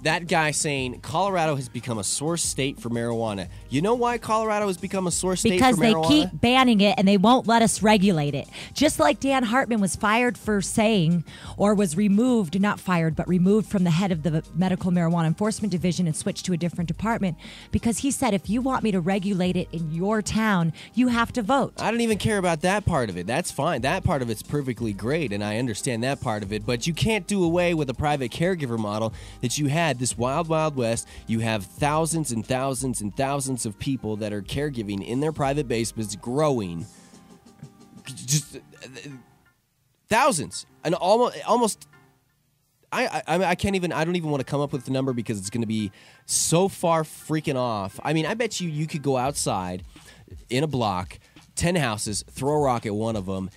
That guy saying Colorado has become a source state for marijuana. You know why Colorado has become a source state for marijuana? Because they keep banning it and they won't let us regulate it. Just like Dan Hartman was fired for saying, or was removed, not fired, but removed from the head of the Medical Marijuana Enforcement Division and switched to a different department because he said, if you want me to regulate it in your town, you have to vote. I don't even care about that part of it. That's fine. That part of it's perfectly great, and I understand that part of it. But you can't do away with a private caregiver model that you had. This wild, wild west, you have thousands and thousands and thousands of people that are caregiving in their private basements, growing. Just thousands. And almost I can't even, I don't even want to come up with the number because it's going to be so far freaking off. I mean, I bet you could go outside in a block, 10 houses, throw a rock at one of them,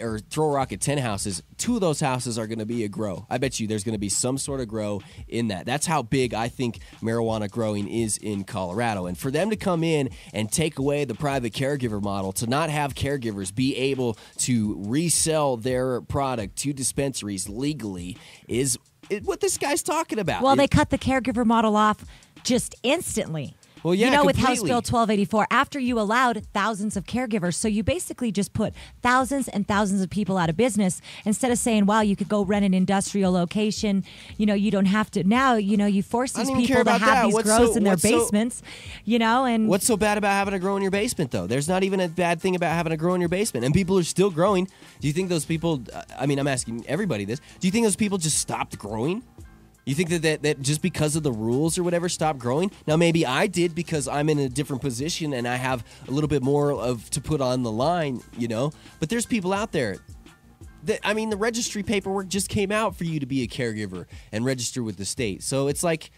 or throw a rock at 10 houses. 2 of those houses are going to be a grow. I bet you there's going to be some sort of grow in that. That's how big I think marijuana growing is in Colorado. And for them to come in and take away the private caregiver model, to not have caregivers be able to resell their product to dispensaries legally is what this guy's talking about. Well, they cut the caregiver model off just instantly. Well, yeah, with completely. House Bill 1284, after you allowed thousands of caregivers, so you basically just put thousands and thousands of people out of business instead of saying, wow, you could go rent an industrial location. You don't have to. Now, you force these people to have these grows in their basements, and... What's so bad about having a grow in your basement, though? There's not even a bad thing about having a grow in your basement, and people are still growing. Do you think those people, I'm asking everybody this, do you think those people just stopped growing? You think that just because of the rules or whatever stopped growing? Now, maybe I did because I'm in a different position and I have a little bit more to put on the line, But there's people out there that, the registry paperwork just came out for you to be a caregiver and register with the state. So it's like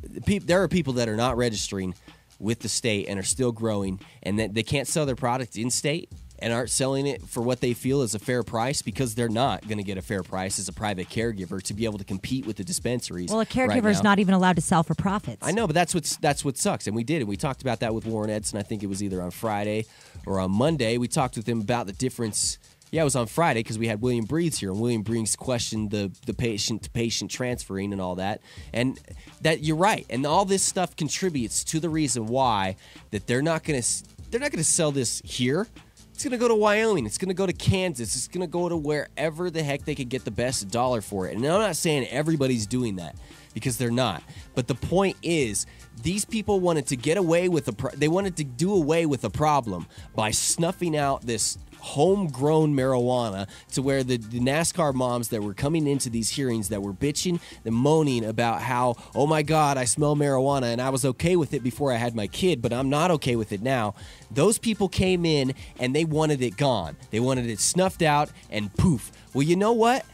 there are people that are not registering with the state and are still growing, and that they can't sell their product in state and aren't selling it for what they feel is a fair price because they're not going to get a fair price as a private caregiver to be able to compete with the dispensaries. Well, a caregiver is not even allowed to sell for profits. I know, but that's what sucks. And we did it. We talked about that with Warren Edson. I think it was either on Friday or on Monday. We talked with him about the difference. Yeah, it was on Friday because we had William Breathes here, and William Breathes questioned the patient-to-patient transferring and all that. And that you're right. And all this stuff contributes to the reason why that they're not going to sell this here. It's going to go to Wyoming. It's going to go to Kansas. It's going to go to wherever the heck they could get the best dollar for it. And I'm not saying everybody's doing that because they're not. But the point is, these people wanted to get away with they wanted to do away with a problem by snuffing out this homegrown marijuana to where the NASCAR moms that were coming into these hearings that were bitching and moaning about how, oh my God, I smell marijuana and I was okay with it before I had my kid, but I'm not okay with it now. Those people came in and they wanted it gone. They wanted it snuffed out and poof. Well, you know what?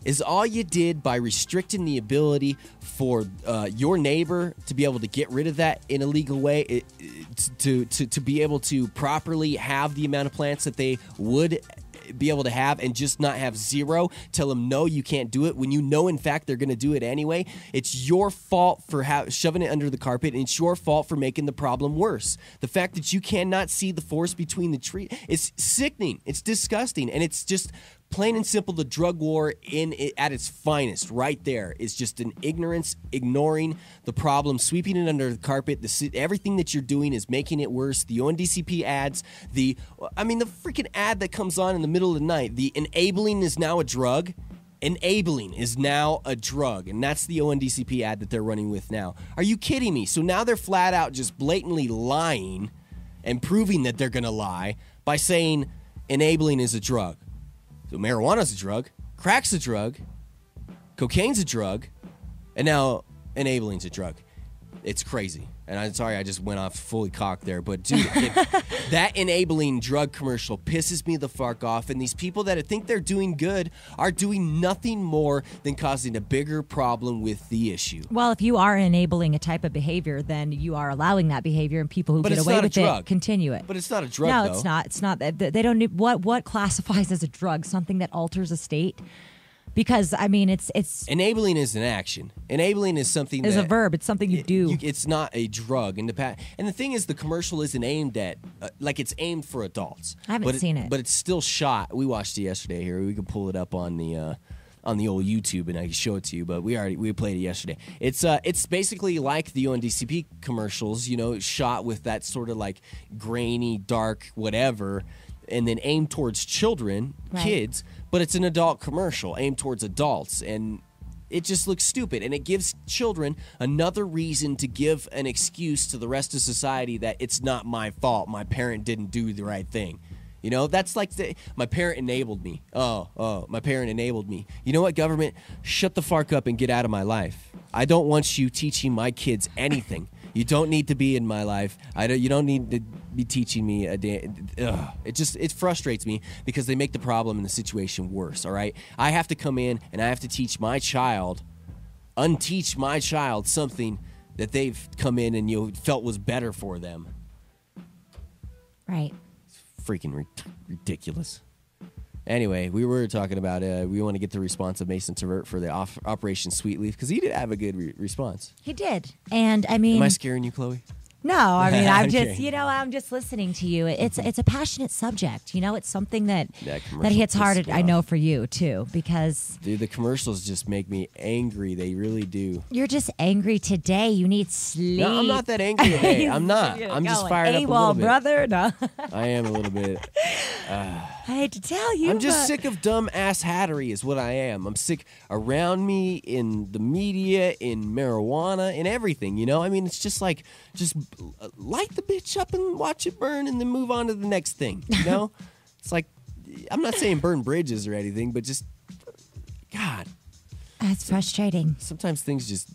Is all you did by restricting the ability for your neighbor to be able to get rid of that in a legal way, to be able to properly have the amount of plants that they would be able to have and just not have zero, tell them, no, you can't do it, when you know, in fact, they're going to do it anyway. It's your fault for shoving it under the carpet, and it's your fault for making the problem worse. The fact that you cannot see the forest between the trees, it's sickening, it's disgusting, and it's just plain and simple the drug war at its finest. Right there is just an ignorance, ignoring the problem, sweeping it under the carpet. Everything that you're doing is making it worse. The ONDCP ads, the freaking ad that comes on in the middle of the night, the enabling is now a drug. Enabling is now a drug, and that's the ONDCP ad that they're running with now. Are you kidding me? So now they're flat out just blatantly lying and proving that they're going to lie by saying enabling is a drug. So marijuana's a drug, crack's a drug, cocaine's a drug, and now enabling's a drug. It's crazy. And I'm sorry I just went off fully cocked there. But, dude, that enabling drug commercial pisses me the fuck off. And these people that think they're doing good are doing nothing more than causing a bigger problem with the issue. Well, if you are enabling a type of behavior, then you are allowing that behavior, and people who get away with it continue it. But it's not a drug, no, though. it's not. It's not. They don't need, what classifies as a drug? Something that alters a state? Because, I mean, it's... Enabling is an action. Enabling is something is a verb. It's something you do. It's not a drug. And the thing is, the commercial isn't aimed at... it's aimed for adults. I haven't seen it. But it's still shot. We watched it yesterday here. We can pull it up on the old YouTube, and I can show it to you. But we played it yesterday. It's basically like the UNDCP commercials, shot with that sort of like grainy, dark, whatever, and then aimed towards children, kids, but it's an adult commercial aimed towards adults, and it just looks stupid, and it gives children another reason to give an excuse to the rest of society that it's not my fault, my parent didn't do the right thing. That's like my parent enabled me. Oh, my parent enabled me. You know what, government? Shut the fuck up and get out of my life. I don't want you teaching my kids anything. You don't need to be in my life. You don't need to be teaching me a damn. It frustrates me because they make the problem and the situation worse. All right, I have to come in and I have to unteach my child something that they've come in and felt was better for them. Right. It's freaking ridiculous. Anyway, we were talking about we want to get the response of Mason Tvert for the Operation Sweet Leaf because he did have a good response. He did, and I mean, am I scaring you, Chloe? No, I mean, I'm just, I'm just listening to you. It's a passionate subject. It's something that hits hard. I know for you too, because dude, the commercials just make me angry. They really do. You're just angry today. You need sleep. No, I'm not that angry today. I'm not. I'm just fired up a little bit. Brother. No, I am a little bit. I hate to tell you, I'm just sick of dumb ass hattery is what I am. I'm sick around me, in the media, in marijuana, in everything, I mean, it's just like, light the bitch up and watch it burn and then move on to the next thing, It's like, I'm not saying burn bridges or anything, but just, God. That's frustrating. Sometimes things just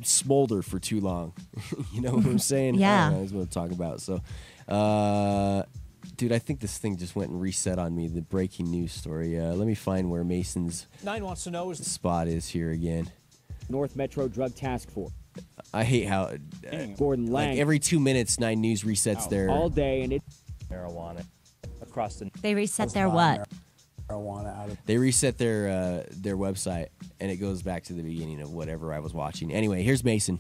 smolder for too long. You know what I'm saying? Yeah. That's what I'm talking about. So, dude, I think this thing just went and reset on me, the breaking news story. Let me find where Mason's 9 wants to know spot is here again. North Metro Drug Task Force. I hate how Gordon Lang. Like every 2 minutes, 9 News resets their all day, and marijuana across the. They reset their what? Marijuana out of. They reset their website, and it goes back to the beginning of whatever I was watching. Anyway, here's Mason.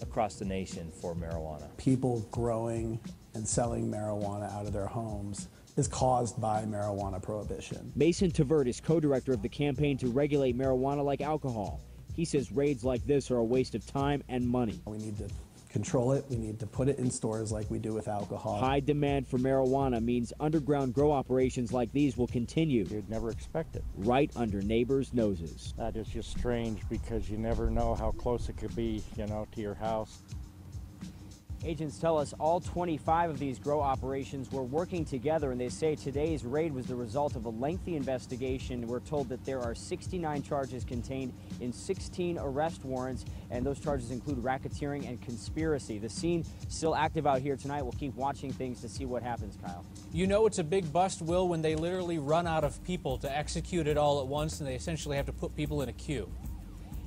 Across the nation for marijuana. People growing and selling marijuana out of their homes is caused by marijuana prohibition. Mason Tvert is co-director of the campaign to regulate marijuana like alcohol. He says raids like this are a waste of time and money. We need to control it. We need to put it in stores like we do with alcohol. High demand for marijuana means underground grow operations like these will continue. You'd never expect it. Right under neighbors' noses. That is just strange because you never know how close it could be, to your house. Agents tell us all 25 of these grow operations were working together, and they say today's raid was the result of a lengthy investigation. We're told that there are 69 charges contained in 16 arrest warrants, and those charges include racketeering and conspiracy. The scene still active out here tonight. We'll keep watching things to see what happens, Kyle. It's a big bust, Will, when they literally run out of people to execute it all at once, and they essentially have to put people in a queue.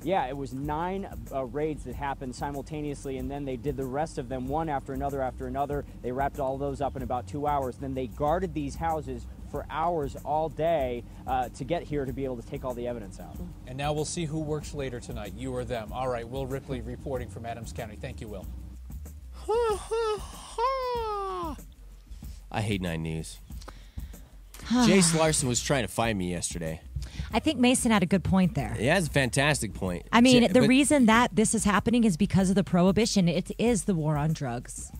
Yeah, it was 9 raids that happened simultaneously, and then they did the rest of them one after another after another. They wrapped all those up in about 2 hours. Then they guarded these houses for hours all day to get here to be able to take all the evidence out. And now we'll see who works later tonight, you or them. All right, Will Ripley reporting from Adams County. Thank you, Will. I hate 9 News. Jace Larson was trying to find me yesterday. I think Mason had a good point there. Yeah, it's a fantastic point. I mean, the reason that this is happening is because of the prohibition. It is the war on drugs.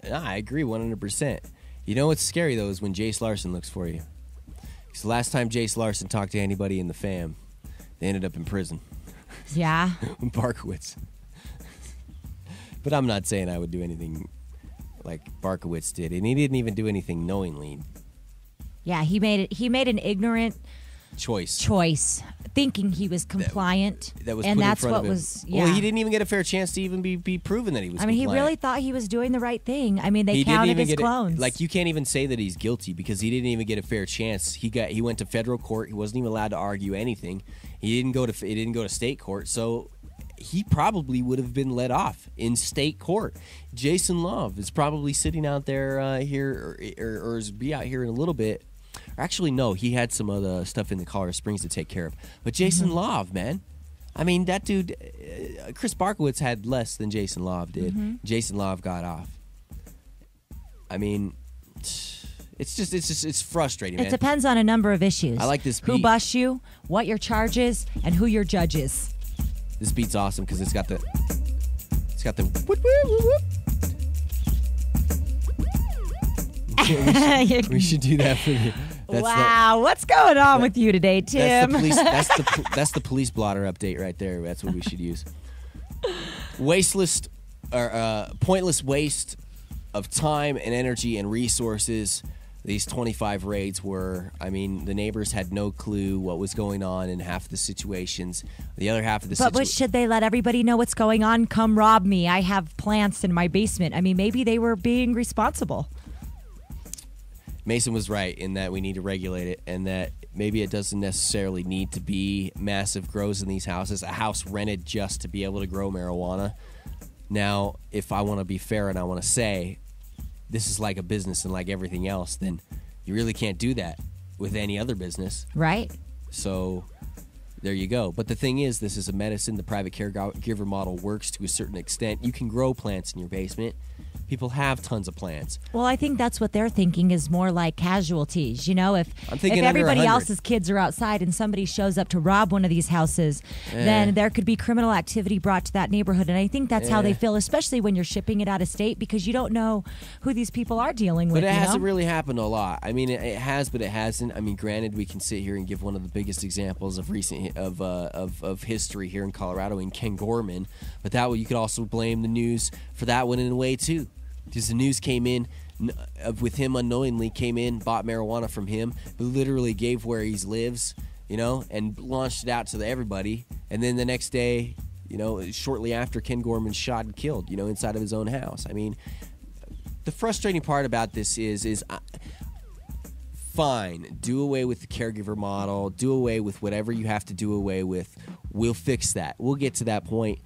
I agree 100%. You know what's scary, though, is when Jace Larson looks for you. Because the last time Jace Larson talked to anybody in the fam, they ended up in prison. Yeah. In Barkowitz. But I'm not saying I would do anything like Barkowitz did. And he didn't even do anything knowingly. Yeah, he made an ignorant choice, thinking he was compliant. That was and put that's in front what of him. was. Yeah. Well, he didn't even get a fair chance to even be proven that he was. I mean, compliant. he really thought he was doing the right thing. I mean, they He didn't counted even his get clones. Like, you can't even say that he's guilty because he didn't even get a fair chance. He went to federal court. He wasn't even allowed to argue anything. He didn't go to state court. So he probably would have been let off in state court. Jason Love is probably sitting out there here, or is be out here in a little bit. Actually, no, he had some other stuff in the Colorado Springs to take care of. But Jason Love, man. I mean, that dude, Chris Barkowitz had less than Jason Love did. Jason Love got off. I mean, it's frustrating, man. It depends on a number of issues. I like this Who beat. busts you, what your charge is, and who your judge is. This beat's awesome because it's got the whoop, whoop, whoop. We should do that for you. Wow, what's going on with you today, Tim? That's the police blotter update right there. That's what we should use. Pointless waste of time and energy and resources. These 25 raids were, I mean, the neighbors had no clue what was going on in half the situations. The other half of the But should they let everybody know what's going on? Come rob me. I have plants in my basement. I mean, maybe they were being responsible. Mason was right in that we need to regulate it, and that maybe it doesn't necessarily need to be massive grows in these houses. A house rented just to be able to grow marijuana. Now, if I want to be fair and I want to say this is like a business and like everything else, then you really can't do that with any other business. Right. So there you go. But the thing is, this is a medicine. The private caregiver model works to a certain extent. You can grow plants in your basement. People have tons of plants. Well, I think that's what they're thinking is more like casualties. You know, if everybody else's kids are outside and somebody shows up to rob one of these houses, then there could be criminal activity brought to that neighborhood. And I think that's how they feel, especially when you're shipping it out of state, because you don't know who these people are dealing with. But it hasn't really happened a lot. I mean, it has, but it hasn't. I mean, granted, we can sit here and give one of the biggest examples of recent of history here in Colorado in Ken Gorman, but that you could also blame the news for that one in a way too. Because the news came in with him unknowingly, bought marijuana from him, but literally gave where he lives, and launched it out to everybody. And then the next day, shortly after, Ken Gorman shot and killed, inside of his own house. I mean, the frustrating part about this is fine, do away with the caregiver model, do away with whatever you have to do away with. We'll fix that. We'll get to that point.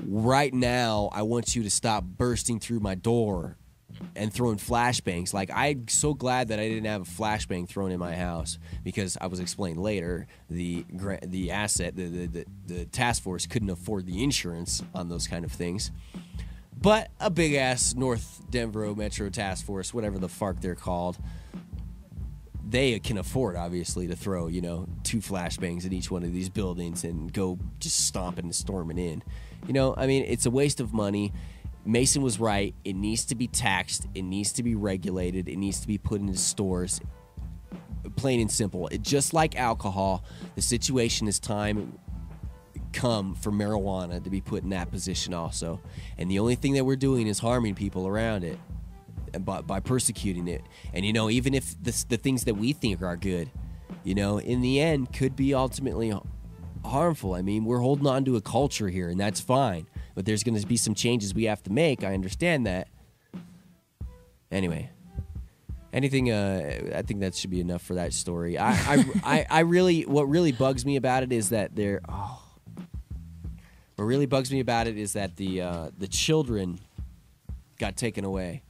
Right now, I want you to stop bursting through my door and throwing flashbangs. Like, I'm so glad that I didn't have a flashbang thrown in my house, because I was explained later the task force couldn't afford the insurance on those kind of things. But a big ass North Denver Metro Task Force, whatever the fuck they're called, they can afford, obviously, to throw 2 flashbangs at each one of these buildings and go just stomping and storming in. I mean, it's a waste of money. Mason was right. It needs to be taxed. It needs to be regulated. It needs to be put into stores. Plain and simple. Just like alcohol, the situation has come for marijuana to be put in that position also. And the only thing that we're doing is harming people around it by persecuting it. And, even if the things that we think are good, in the end could be ultimately harmful. I mean, we're holding on to a culture here, and that's fine. But there's going to be some changes we have to make. I understand that. Anyway, I think that should be enough for that story. I really, what really bugs me about it is that the children got taken away.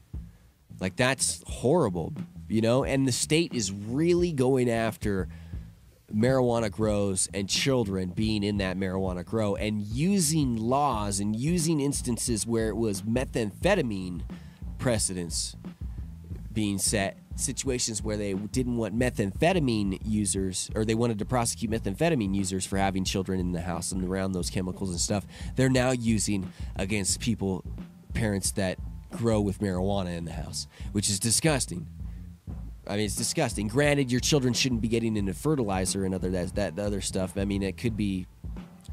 Like, that's horrible, and the state is really going after marijuana grows and children being in that marijuana grow, and using laws and using instances where it was methamphetamine precedents being set, situations where they didn't want methamphetamine users, or they wanted to prosecute methamphetamine users for having children in the house and around those chemicals and stuff. They're now using against parents that grow with marijuana in the house, which is disgusting. I mean, it's disgusting. Granted, your children shouldn't be getting into fertilizer and the other stuff. I mean, it could be.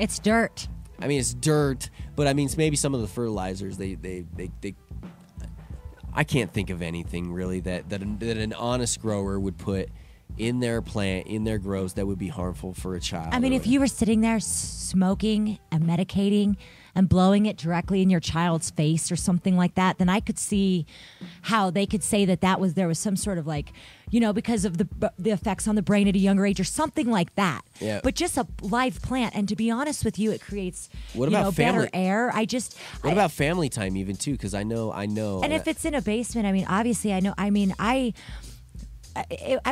It's dirt. I mean, it's dirt, but I mean, maybe some of the fertilizers they I can't think of anything really that an honest grower would put in their plant, in their grows, that would be harmful for a child. I mean, if you were sitting there smoking and medicating and blowing it directly in your child's face or something like that, then I could see how they could say that there was some sort of like, because of the effects on the brain at a younger age or something like that. Yeah. But just a live plant, and to be honest with you, it creates better air. What about family time even too? Because I know. And if it's in a basement, I mean, obviously, I know. I mean, I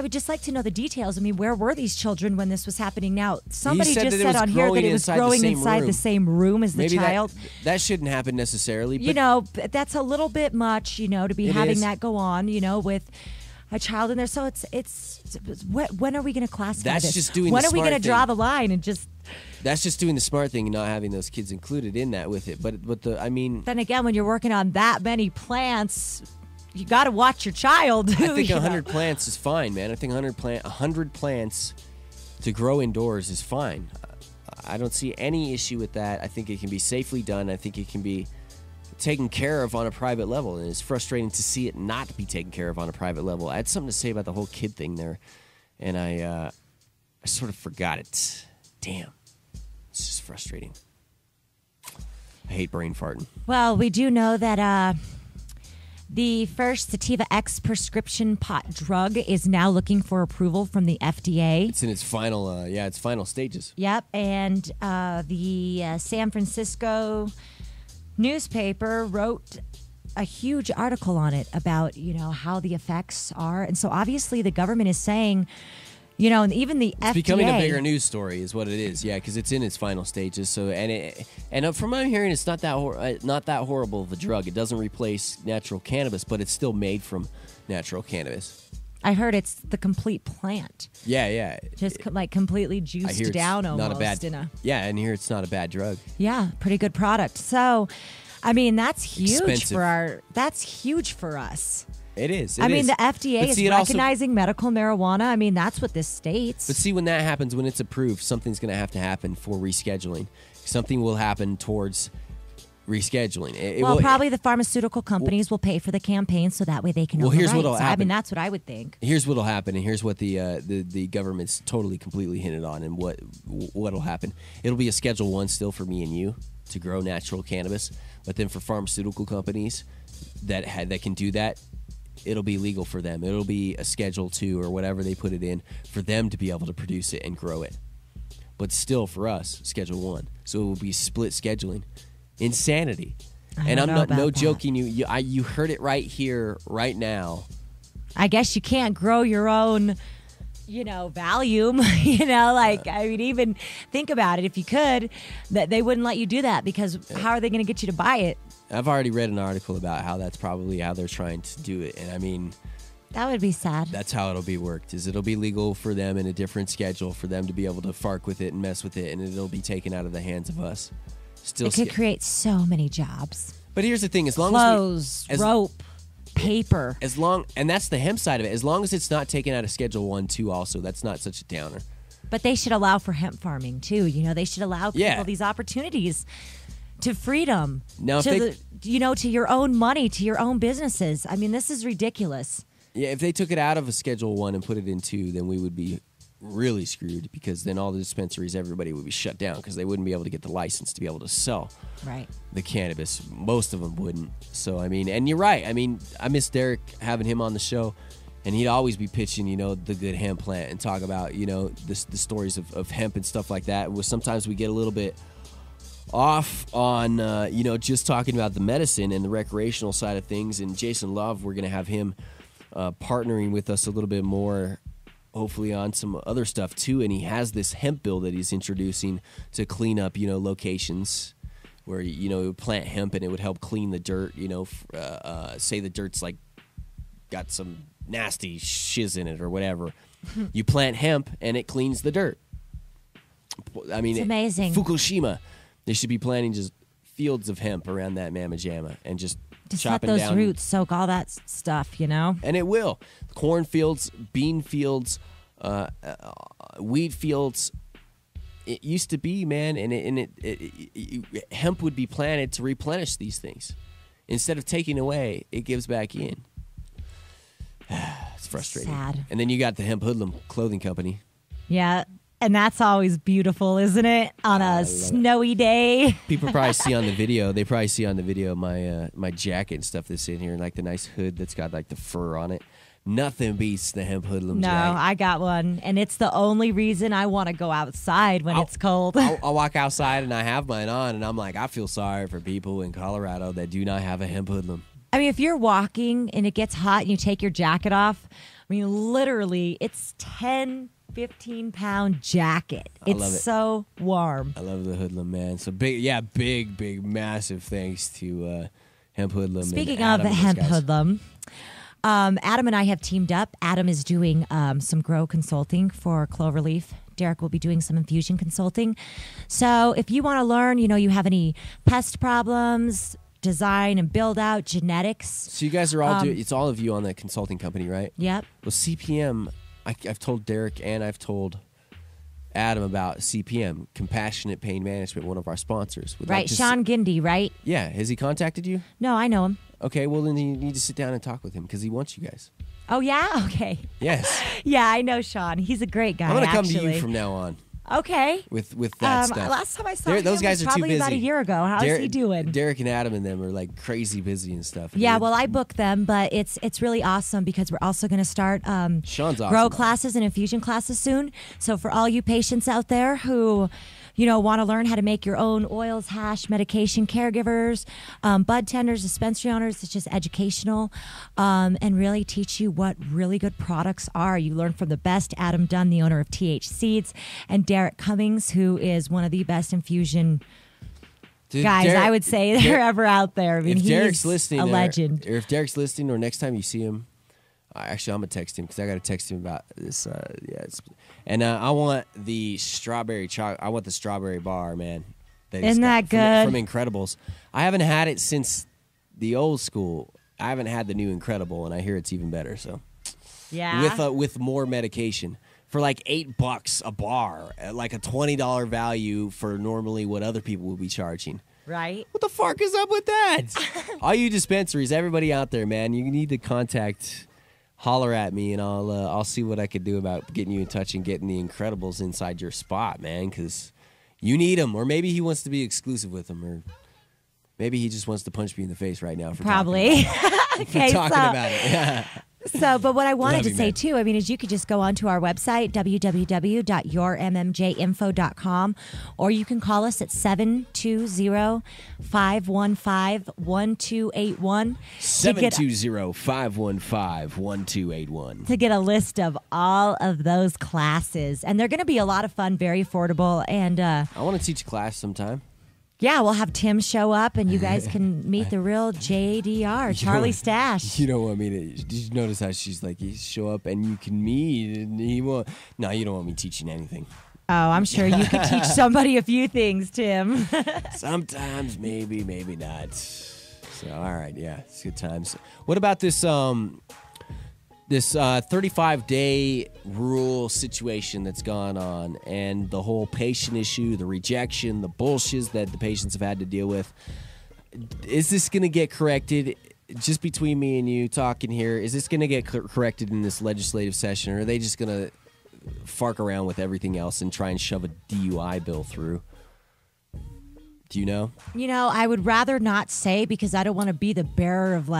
would just like to know the details. I mean, where were these children when this was happening? Now, somebody just said on here that it was growing inside the same room as the child. That shouldn't happen necessarily. But that's a little bit much, to be having that go on, with a child in there. So when are we going to classify this? Just doing when the are we smart going to draw the line and just... That's just doing the smart thing and not having those kids included in that with it. But Then again, when you're working on that many plants... You got to watch your child. I think 100 plants is fine, man. I think 100 plants to grow indoors is fine. I don't see any issue with that. I think it can be safely done. I think it can be taken care of on a private level, and it's frustrating to see it not be taken care of on a private level. I had something to say about the whole kid thing there, and I sort of forgot it. Damn. It's just frustrating. I hate brain farting. Well, we do know that... the first Sativa X prescription pot drug is now looking for approval from the FDA. It's in its final stages. Yep, and the San Francisco newspaper wrote a huge article on it about, how the effects are. And so obviously the government is saying, and even the FDA... It's becoming a bigger news story is what it is, because it's in its final stages. So, and from what I'm hearing, it's not that horrible of a drug. It doesn't replace natural cannabis, but it's still made from natural cannabis. I heard it's the complete plant. Yeah. Just completely juiced down almost. Not a bad, and here it's not a bad drug. Yeah, pretty good product. So, I mean, that's huge Expensive. That's huge for us. It is. The FDA is recognizing medical marijuana. I mean, that's what this states. But see, when that happens, when it's approved, something's going to have to happen for rescheduling. Something will happen towards rescheduling. Probably the pharmaceutical companies will pay for the campaign so that way they can. Here's what'll happen. I mean, that's what I would think. Here's what'll happen, and here's what the government's totally, completely hinted on, and what'll happen. It'll be a Schedule 1 still for me and you to grow natural cannabis, but then for pharmaceutical companies that can do that, it'll be legal for them. It'll be a Schedule 2 or whatever they put it in for them to be able to produce it and grow it. But still, for us, Schedule 1. So it will be split scheduling. Insanity. And I'm not joking you. You heard it right here, right now. I guess you can't grow your own, Valium. I mean, even think about it. If you could, that they wouldn't let you do that because how are they going to get you to buy it? I've already read an article about how that's probably how they're trying to do it. And I mean, that would be sad. That's how it'll be worked. It'll be legal for them in a different schedule for them to be able to fark with it and mess with it, and it'll be taken out of the hands of us. It could create so many jobs. But here's the thing: clothes, rope, paper. And that's the hemp side of it. As long as it's not taken out of Schedule 1 too, also that's not such a downer. But they should allow for hemp farming too. They should allow people these opportunities. To freedom, to your own money, to your own businesses. I mean, this is ridiculous. Yeah, if they took it out of a Schedule 1 and put it in 2, then we would be really screwed because then all the dispensaries, everybody would be shut down because they wouldn't be able to get the license to be able to sell the cannabis. Most of them wouldn't. So, I mean, and you're right. I mean, I miss Derek having him on the show, and he'd always be pitching, the good hemp plant and talk about, the stories of hemp and stuff like that. Sometimes we get a little bit off on, just talking about the medicine and the recreational side of things. And Jason Love, we're going to have him partnering with us a little bit more, hopefully on some other stuff too. And he has this hemp bill that he's introducing to clean up, locations where, it would plant hemp and it would help clean the dirt, say the dirt's like got some nasty shiz in it or whatever. You plant hemp and it cleans the dirt. I mean, it's amazing. Fukushima. They should be planting just fields of hemp around that mamma jamma and just chopping let those down. Roots soak all that stuff, And it will. Cornfields, bean fields, wheat fields. It used to be, man, and hemp would be planted to replenish these things. Instead of taking away, it gives back in. It's frustrating. Sad. And then you got the Hemp Hoodlum clothing company. Yeah. And that's always beautiful, isn't it? On a snowy day. People probably see on the video. They probably see on the video my jacket and stuff that's in here, and like the nice hood that's got like the fur on it. Nothing beats the Hemp Hoodlum No, jacket. I got one, and it's the only reason I want to go outside when it's cold. I'll walk outside and I have mine on, and I'm like, I feel sorry for people in Colorado that do not have a Hemp Hoodlum. I mean, if you're walking and it gets hot and you take your jacket off, I mean, literally, it's 15-pound jacket. I love it. It's so warm. I love the Hoodlum, man. So big, massive thanks to Hemp Hoodlum. Speaking and Adam of and those Hemp guys. Hoodlum, Adam and I have teamed up. Adam is doing some grow consulting for Clover Leaf. Derek will be doing some infusion consulting. So if you want to learn, you have any pest problems, design and build out genetics. So you guys are all doing. It's all of you on the consulting company, right? Yep. Well, CPM. I've told Derek and I've told Adam about CPM, Compassionate Pain Management, one of our sponsors. Right, Sean Gindy, right? Yeah. Has he contacted you? No, I know him. Okay, well, then you need to sit down and talk with him because he wants you guys. Oh, yeah? Okay. Yes. Yeah, I know Sean. He's a great guy, I'm going to come to actually. you from now on. Okay. With that stuff. Last time I saw him those guys was are too probably about a busy. year ago. How's he doing? Derek and Adam and them are like crazy busy and stuff. Yeah, well, I book them, but it's really awesome because we're also going to start Sean's awesome. grow classes and infusion classes soon. So for all you patients out there who want to learn how to make your own oils, hash, medication, caregivers, bud tenders, dispensary owners. It's just educational and really teach you what really good products are. You learn from the best. Adam Dunn, the owner of TH Seeds, and Derek Cummings, who is one of the best infusion guys, I would say, that are ever out there. I mean, if Derek's he's listening, a legend. Or if Derek's listening, or next time you see him, actually, I'm gonna text him because I got to text him about this. I want the strawberry I want the strawberry bar, man. Isn't that good? From Incredibles. I haven't had it since the old school. I haven't had the new Incredible, and I hear it's even better. So, yeah, with more medication for like $8 a bar, like a $20 value for normally what other people would be charging. Right. What the fuck is up with that? All you dispensaries, everybody out there, man, you need to holler at me, and I'll see what I could do about getting you in touch and getting the Incredibles inside your spot, man, because you need them. Or maybe he wants to be exclusive with them, or maybe he just wants to punch me in the face right now for probably talking about it. Yeah. So, but what I wanted to say too, I mean, is you could just go onto our website, www.yourmmjinfo.com, or you can call us at 720-515-1281. 720-515-1281. To get a list of all of those classes. And they're going to be a lot of fun, very affordable. And I want to teach a class sometime. Yeah, we'll have Tim show up, and you guys can meet the real JDR, Charlie Stash. You don't want me to. Did you notice how she's like, you show up and you can meet, and he won't. No, you don't want me teaching anything. Oh, I'm sure you could teach somebody a few things, Tim. Sometimes, maybe not. So, all right, yeah, it's good times. What about this 35-day rule situation that's gone on, and the whole patient issue, the rejection, the bullshit that the patients have had to deal with? Is this going to get corrected? Just between me and you talking here, is this going to get corrected in this legislative session, or are they just going to fark around with everything else and try and shove a DUI bill through? Do you know? I would rather not say, because I don't want to be the bearer of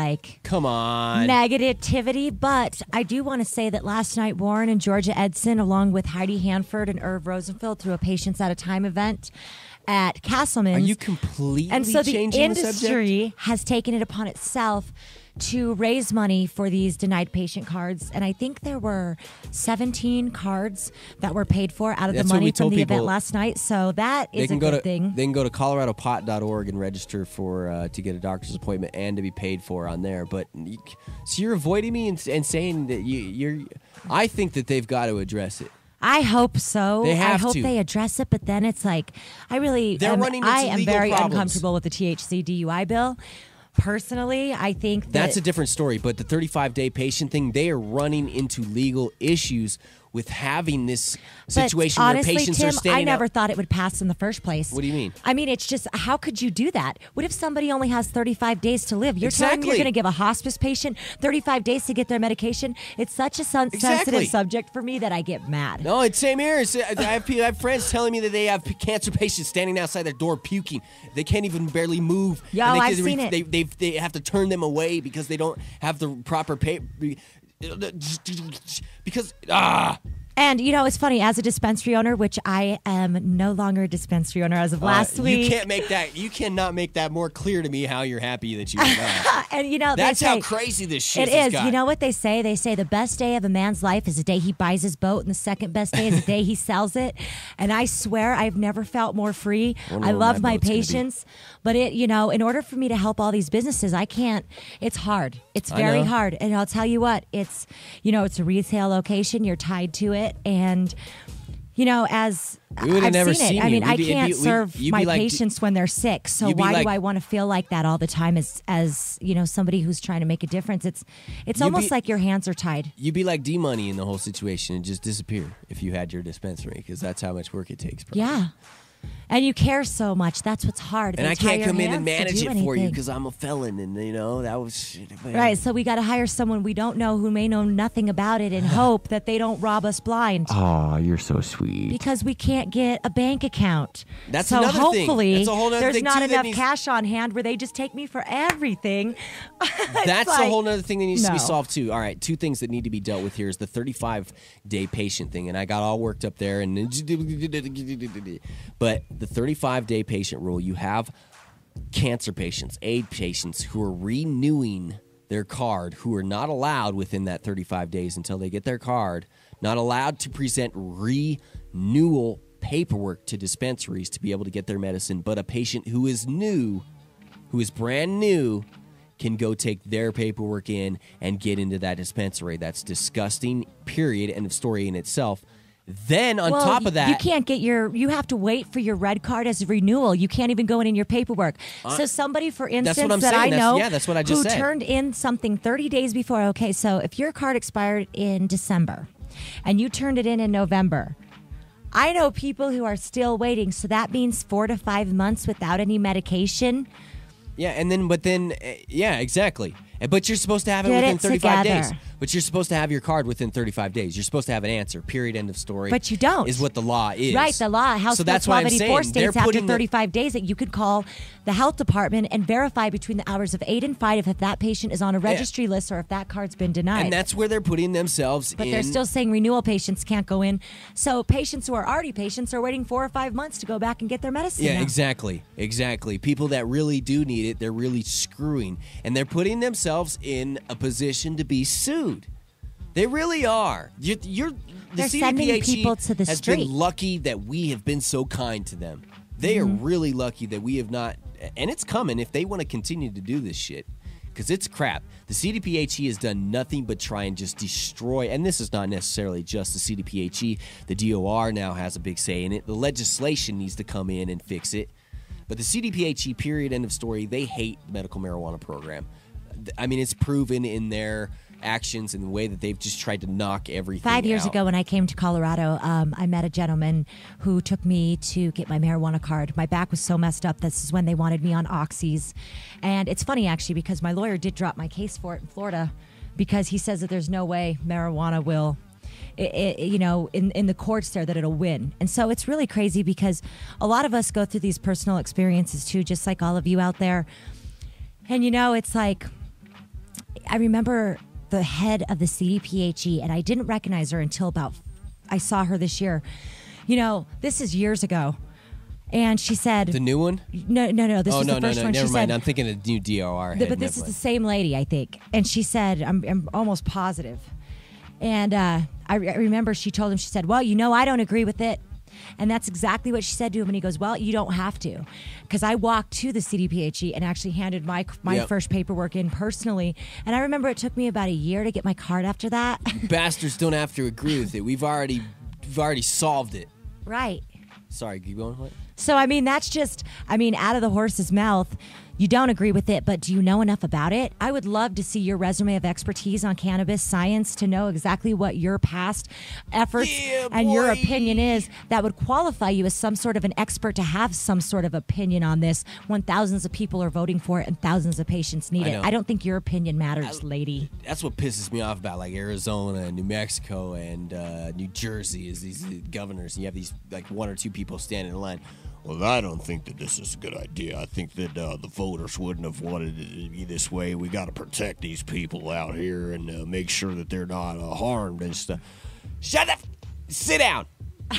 come on, negativity. But I do want to say that last night, Warren and Georgia Edson, along with Heidi Hanford and Irv Rosenfeld, threw a Patients at a Time event at Castleman's. Are you completely and so the changing industry has taken it upon itself to raise money for these denied patient cards. And I think there were 17 cards that were paid for out of the money from the event last night. So that is a good thing. They can go to coloradopot.org and register for to get a doctor's appointment and to be paid for on there. But so you're avoiding me and saying that you're. I think that they've got to address it. I hope so. They have I hope to. they address it, but then it's like, I am very uncomfortable with the THC DUI bill. Personally, I think that's a different story. But the 35-day patient thing, they are running into legal issues with having this But situation honestly, where patients Tim, are standing I never out. thought it would pass in the first place. What do you mean? I mean, it's just, how could you do that? What if somebody only has 35 days to live? You're telling me you're Exactly. going to give a hospice patient 35 days to get their medication? It's such a sensitive Exactly. subject for me that I get mad. No, it's same here. I have friends telling me that they have cancer patients standing outside their door puking. They can't even barely move. Yo, And I've seen it. They have to turn them away because they don't have the proper paper. Because And, you know, it's funny, as a dispensary owner, which I am no longer a dispensary owner as of last week. You cannot make that more clear to me how you're happy that you are not. And, you know, That's they how say, crazy this shit it has is. got. You know what they say? They say the best day of a man's life is the day he buys his boat, and the second best day is the day he sells it. And I swear I've never felt more free. Wonder I where love my my boat's gonna be. patients. But in order for me to help all these businesses, I can't. It's hard. It's I very know. hard. And I'll tell you what, it's a retail location. You're tied to it. And, as We would've I've never seen seen it. I you. mean, I We'd be- can't you'd be- serve you'd be my like- patients when they're sick. So you'd be why like- do I want to feel like that all the time as somebody who's trying to make a difference? It's You'd almost be- like your hands are tied. You'd be like D-Money in the whole situation and just disappear if you had your dispensary, because that's how much work it takes. Probably. Yeah. And you care so much. That's what's hard. And They I tie can't your come in hands and to manage do it for you anything. because I'm a felon, and that was Right, so we got to hire someone we don't know who may know nothing about it and hope that they don't rob us blind. Oh, you're so sweet. Because we can't get a bank account. That's so another thing. hopefully That's a whole nother there's thing, not too, that enough needs- cash on hand where they just take me for everything. That's like, a whole other thing that needs to be no. solved too. All right, two things that need to be dealt with here is the 35-day patient thing, and I got all worked up there. But the 35-day patient rule, you have cancer patients, AIDS patients who are renewing their card, who are not allowed within that 35 days until they get their card, not allowed to present renewal paperwork to dispensaries to be able to get their medicine. But a patient who is new, who is brand new, can go take their paperwork in and get into that dispensary. That's disgusting, period, end of story in itself. Then on top of that, you can't get you have to wait for your red card as a renewal. You can't even go in your paperwork. So somebody, for instance, what I'm that saying. I know That's what I just who said. turned in something 30 days before. Okay, so if your card expired in December and you turned it in November, I know people who are still waiting. So that means 4 to 5 months without any medication. yeah, yeah, exactly. But you're supposed to have it Get within it 35 together. days. But you're supposed to have your card within 35 days. You're supposed to have an answer, period, end of story. But you don't. Is what the law is. Right, the law, House So Bill that's why I'm 1284 saying they're states after putting the- 35 days that you could call the health department and verify between the hours of 8 and 5 if that patient is on a registry list or if that card's been denied. And that's where they're putting themselves But in. they're still saying renewal patients can't go in. So patients who are already patients are waiting 4 or 5 months to go back and get their medicine. Yeah, now. exactly. People that really do need it, they're really screwing. And they're putting themselves in a position to be sued. They really are. The They're sending CDPHE people to the has street. been lucky that we have been so kind to them. They are really lucky that we have not, and it's coming if they want to continue to do this shit, because it's crap. The CDPHE has done nothing but try and just destroy, and this is not necessarily just the CDPHE. The DOR now has a big say in it. The legislation needs to come in and fix it. But the CDPHE, period, end of story, they hate the medical marijuana program. I mean, it's proven in their actions and the way that they've just tried to knock everything 5 years out. ago when I came to Colorado, I met a gentleman who took me to get my marijuana card. My back was so messed up. This is when they wanted me on oxys. And it's funny, actually, because my lawyer did drop my case for it in Florida because he says that there's no way marijuana will, in the courts there, that it'll win. And so it's really crazy because a lot of us go through these personal experiences too, just like all of you out there. And, it's like, I remember the head of the CDPHE, and I didn't recognize her until I saw her this year. This is years ago. And she said... The new one? No, this was the first one. Never She mind. said, I'm thinking of new DOR head. but this is the same lady, I think. And she said, I'm almost positive. And I remember she told him, she said, well, I don't agree with it. And that's exactly what she said to him. And he goes, well, you don't have to. Because I walked to the CDPHE and actually handed my first paperwork in personally. And I remember it took me about a year to get my card after that. Bastards don't have to agree with it. We've already solved it. Right. Sorry, keep going. What? So, that's just, out of the horse's mouth, You don't agree with it, but do you know enough about it? I would love to see your resume of expertise on cannabis science to know exactly what your past efforts and your opinion is that would qualify you as some sort of an expert to have some sort of opinion on this when thousands of people are voting for it and thousands of patients need it. I don't think your opinion matters, lady. That's what pisses me off about like Arizona and New Mexico and New Jersey is these governors. And you have these like one or two people standing in line. Well, I don't think that this is a good idea. I think that the voters wouldn't have wanted it to be this way. We got to protect these people out here and make sure that they're not harmed and stuff. Shut up! Sit down!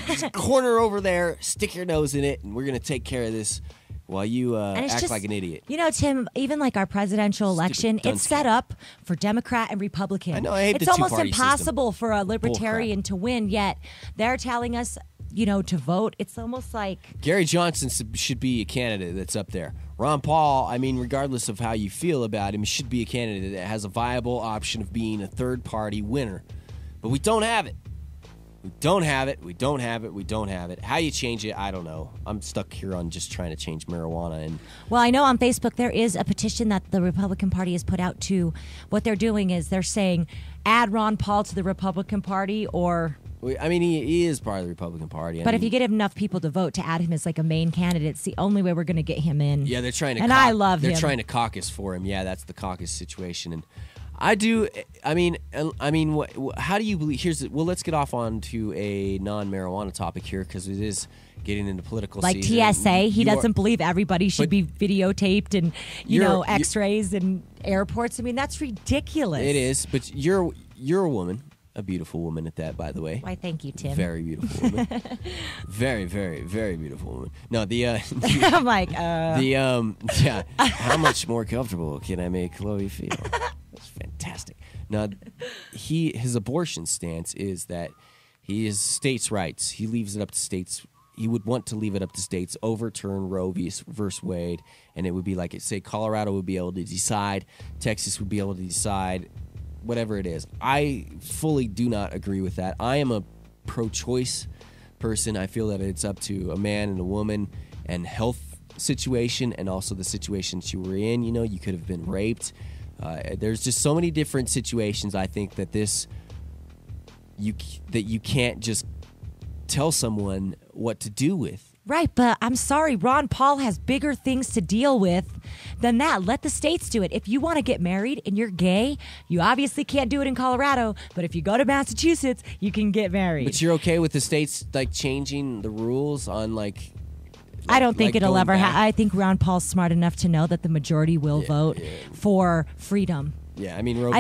There's a corner over there. Stick your nose in it, and we're going to take care of this while you act like an idiot. You know, Tim, even like our presidential election, it's set up for Democrat and Republican. I know, I hate it's the almost two-party impossible system. for a libertarian to win, yet they're telling us, you know, to vote. It's almost like Gary Johnson should be a candidate that's up there. Ron Paul, I mean, regardless of how you feel about him, should be a candidate that has a viable option of being a third-party winner. But we don't have it. We don't have it. We don't have it. We don't have it. How you change it, I don't know. I'm stuck here on just trying to change marijuana. And well, I know on Facebook there is a petition that the Republican Party has put out to. What they're doing is they're saying add Ron Paul to the Republican Party or... I mean, he is part of the Republican Party. But if you get enough people to vote to add him as like a main candidate, it's the only way we're going to get him in. Yeah, they're trying to. And I love him. They're trying to caucus for him. Yeah, that's the caucus situation. And I do. I mean, how do you believe? Well, let's get off onto a non-marijuana topic here because it is getting into political season. Like TSA, he doesn't believe everybody should be videotaped and you know X-rays and airports. I mean, that's ridiculous. It is, but you're a woman. A beautiful woman at that, by the way. Why, thank you, Tim. Very beautiful woman. Very, very, very beautiful woman. No, I'm like, yeah. How much more comfortable can I make Chloe feel? That's fantastic. Now, his abortion stance is that he is states' rights. He leaves it up to states. He would want to leave it up to states, overturn Roe versus Wade, and it would be like, say, Colorado would be able to decide, Texas would be able to decide, whatever it is. I fully do not agree with that. I am a pro-choice person. I feel that it's up to a man and a woman and health situation and also the situation that you were in. You know, you could have been raped. There's just so many different situations. I think that you can't just tell someone what to do with. Right, but I'm sorry, Ron Paul has bigger things to deal with than that. Let the states do it. If you want to get married and you're gay, you obviously can't do it in Colorado, but if you go to Massachusetts, you can get married. But you're okay with the states like changing the rules on like I don't think it'll ever happen. I think Ron Paul's smart enough to know that the majority will vote for freedom. Yeah, I mean, Roe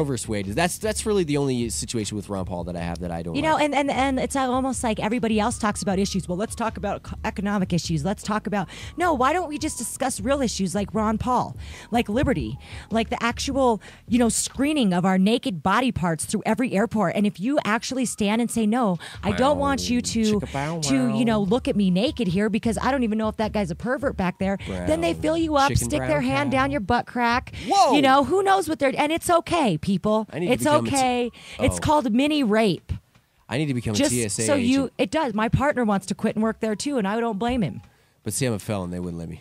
versus Wade. That's really the only situation with Ron Paul that I have that I don't. You know, and it's almost like everybody else talks about issues. Well, let's talk about economic issues. Let's talk about why don't we just discuss real issues like Ron Paul, like liberty, like the actual screening of our naked body parts through every airport. And if you actually stand and say no, I don't want you to look at me naked here because I don't even know if that guy's a pervert back there. Then they fill you up, stick their hand down your butt crack. Whoa! Who knows what and it's okay, people. It's okay. It's called mini rape. I need to become a TSA agent. It does. My partner wants to quit and work there too, and I don't blame him. But see, I'm a felon. They wouldn't let me.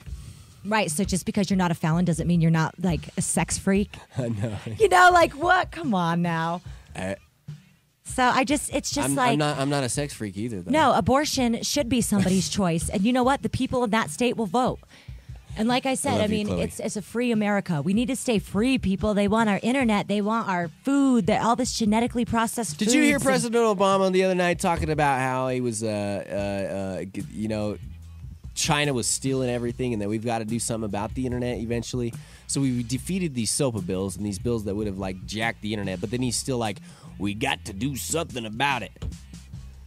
Right. So just because you're not a felon doesn't mean you're not like a sex freak. I know. Like what? Come on now. So I'm not a sex freak either, though. No, abortion should be somebody's choice, and you know what? The people in that state will vote. And like I said, it's a free America. We need to stay free, people. They want our internet. They want our food. All this genetically processed food. Did you hear President Obama the other night talking about how he was, China was stealing everything and that we've got to do something about the internet eventually? So we defeated these SOPA bills and these bills that would have, like, jacked the internet. But then he's still like, we got to do something about it.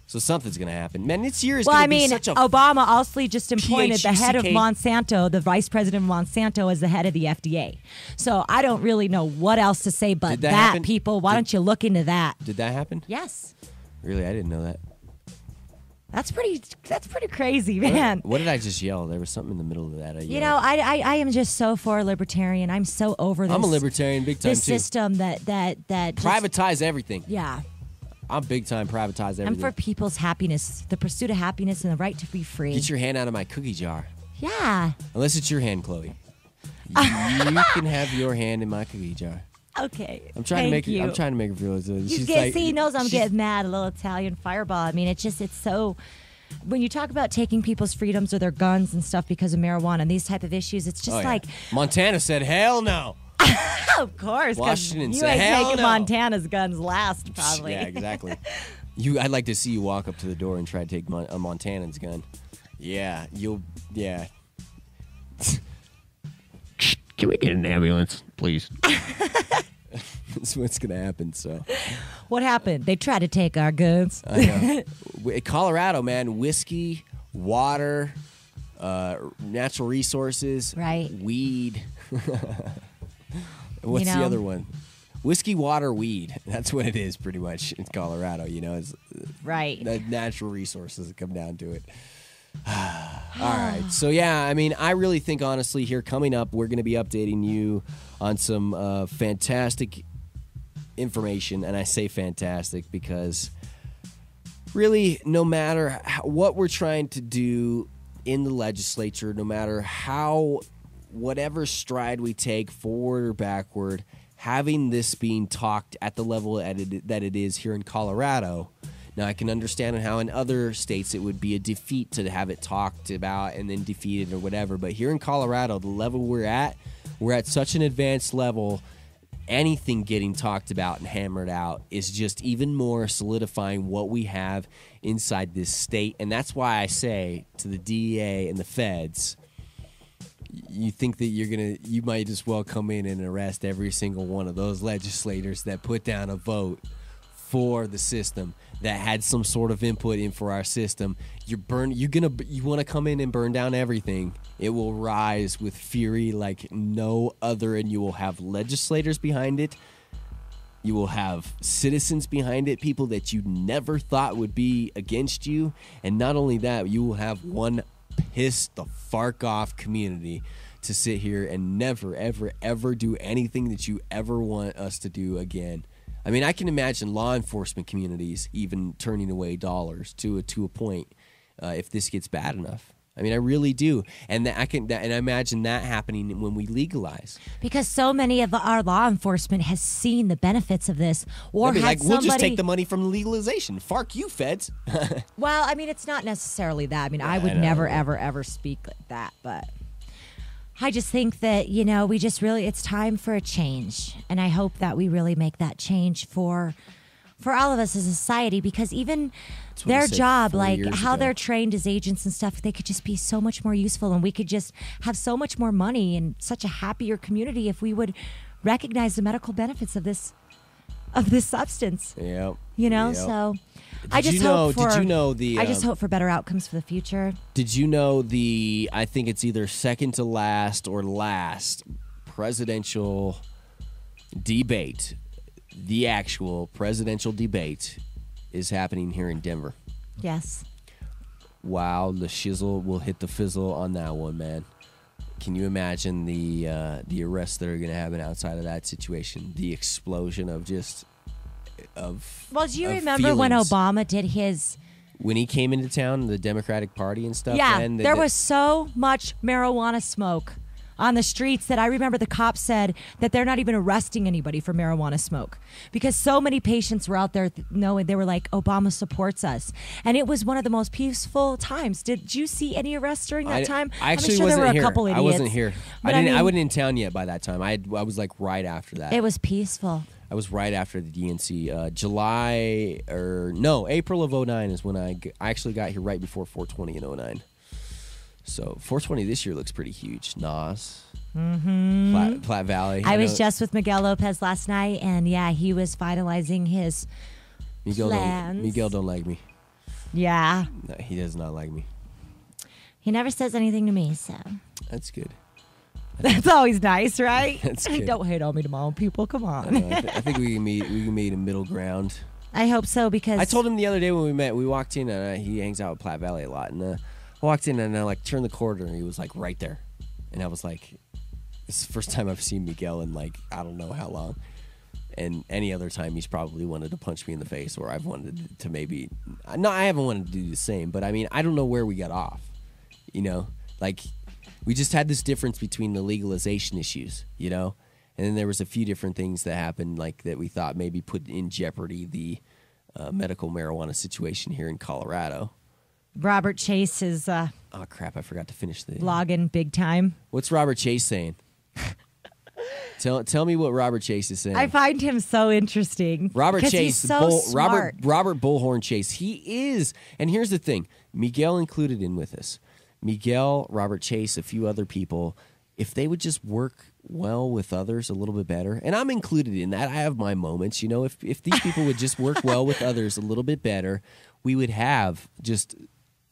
So something's going to happen. Man, this year is going to be such a Obama also just appointed the head of Monsanto, the vice president of Monsanto, as the head of the FDA. So I don't really know what else to say but that people. Why don't you look into that? Did that happen? Yes. Really? I didn't know that. That's pretty crazy, man. What did I just yell? There was something in the middle of that. I am just so for libertarian. I'm so over this. I'm a libertarian big time, this system that privatize everything. Yeah. I'm big time privatize everything. I'm for people's happiness, the pursuit of happiness and the right to be free. Get your hand out of my cookie jar. Yeah. Unless it's your hand, Chloe. You can have your hand in my cookie jar. Okay. I'm trying Thank to you. make her. I'm trying to make her feel as though she's See, like. he knows I'm getting mad. A little Italian fireball. I mean, it's so. When you talk about taking people's freedoms or their guns and stuff because of marijuana and these type of issues, it's just like Montana said, "Hell no." Of course, Washington you said, ain't "Hell taking no." Montana's guns last, probably. Yeah, exactly. I'd like to see you walk up to the door and try to take a Montanan's gun. Yeah, you'll. Yeah. Can we get an ambulance, please? That's what's gonna happen. So. What happened? They tried to take our guns. I know. Colorado, man, whiskey, water, natural resources, right? Weed. What's the other one? Whiskey, water, weed. That's what it is, pretty much. In Colorado, it's right. The natural resources that come down to it. All right. So, yeah, I mean, I really think, honestly, here coming up, we're going to be updating you on some fantastic information. And I say fantastic because really, no matter what we're trying to do in the legislature, no matter whatever stride we take forward or backward, having this being talked at the level that it is here in Colorado. Now, I can understand how in other states it would be a defeat to have it talked about and then defeated or whatever. But here in Colorado, the level we're at such an advanced level, anything getting talked about and hammered out is just even more solidifying what we have inside this state. And that's why I say to the DEA and the feds, you think that you might as well come in and arrest every single one of those legislators that put down a vote for the system, that had some sort of input in for our system. You want to come in and burn down everything. It will rise with fury like no other, and you will have legislators behind it. You will have citizens behind it, people that you never thought would be against you. And not only that, you will have one pissed the fark off community to sit here and never, ever, ever do anything that you ever want us to do again. I mean, I can imagine law enforcement communities even turning away dollars to a point if this gets bad enough. I mean, I really do, and I imagine that happening when we legalize. Because so many of our law enforcement has seen the benefits of this, or had we'll just take the money from legalization. Fark you, feds. Well, I mean, it's not necessarily that. I mean, I would never, ever, ever speak like that, but I just think that, it's time for a change. And I hope that we really make that change for all of us as a society, because even their job, like how they're trained as agents and stuff, they could just be so much more useful, and we could just have so much more money and such a happier community if we would recognize the medical benefits of this substance. Yeah. So I just hope for better outcomes for the future. Did you know I think it's either second to last or last presidential debate, the actual presidential debate is happening here in Denver? Yes. Wow, the shizzle will hit the fizzle on that one, man. Can you imagine the arrests that are going to happen outside of that situation? The explosion of Well, do you remember when Obama did his... When he came into town, the Democratic Party and stuff? Yeah, there was so much marijuana smoke on the streets that I remember the cops said that they're not even arresting anybody for marijuana smoke because so many patients were out there knowing, they were like, Obama supports us. And it was one of the most peaceful times. Did you see any arrests during that time? I actually I'm sure wasn't there were here. A couple idiots. I wasn't here. I wasn't in town yet by that time. I was like right after that. It was peaceful. I was right after the DNC. April of 2009 is when I actually got here right before 420 in 2009. So 420 this year looks pretty huge. Nas, Platte Valley. I was just with Miguel Lopez last night, and yeah, he was finalizing his plans. Miguel don't like me. Yeah. No, he does not like me. He never says anything to me, so. That's good. That's always nice, right? That's good. Don't hate on me tomorrow, people. Come on. I think we can meet a middle ground. I hope so, because I told him the other day when we met, we walked in, and he hangs out with Platte Valley a lot, and I walked in and I turned the corner, and he was right there, and I was like, this is the first time I've seen Miguel in I don't know how long. And any other time he's probably wanted to punch me in the face, or I've wanted to maybe. No, I haven't wanted to do the same, but I mean, I don't know where we got off. We just had this difference between the legalization issues, you know? And then there was a few different things that happened, like that we thought maybe put in jeopardy the medical marijuana situation here in Colorado. Robert Chase is oh, crap, I forgot to finish the... blogging big time. What's Robert Chase saying? Tell me what Robert Chase is saying. I find him so interesting. Robert Chase, he's so smart. Robert Bullhorn Chase. He is, and here's the thing: Miguel included in with us. Miguel, Robert Chase, a few other people. If they would just work well with others a little bit better, and I'm included in that. I have my moments, you know. If these people would just work well with others a little bit better, we would have just.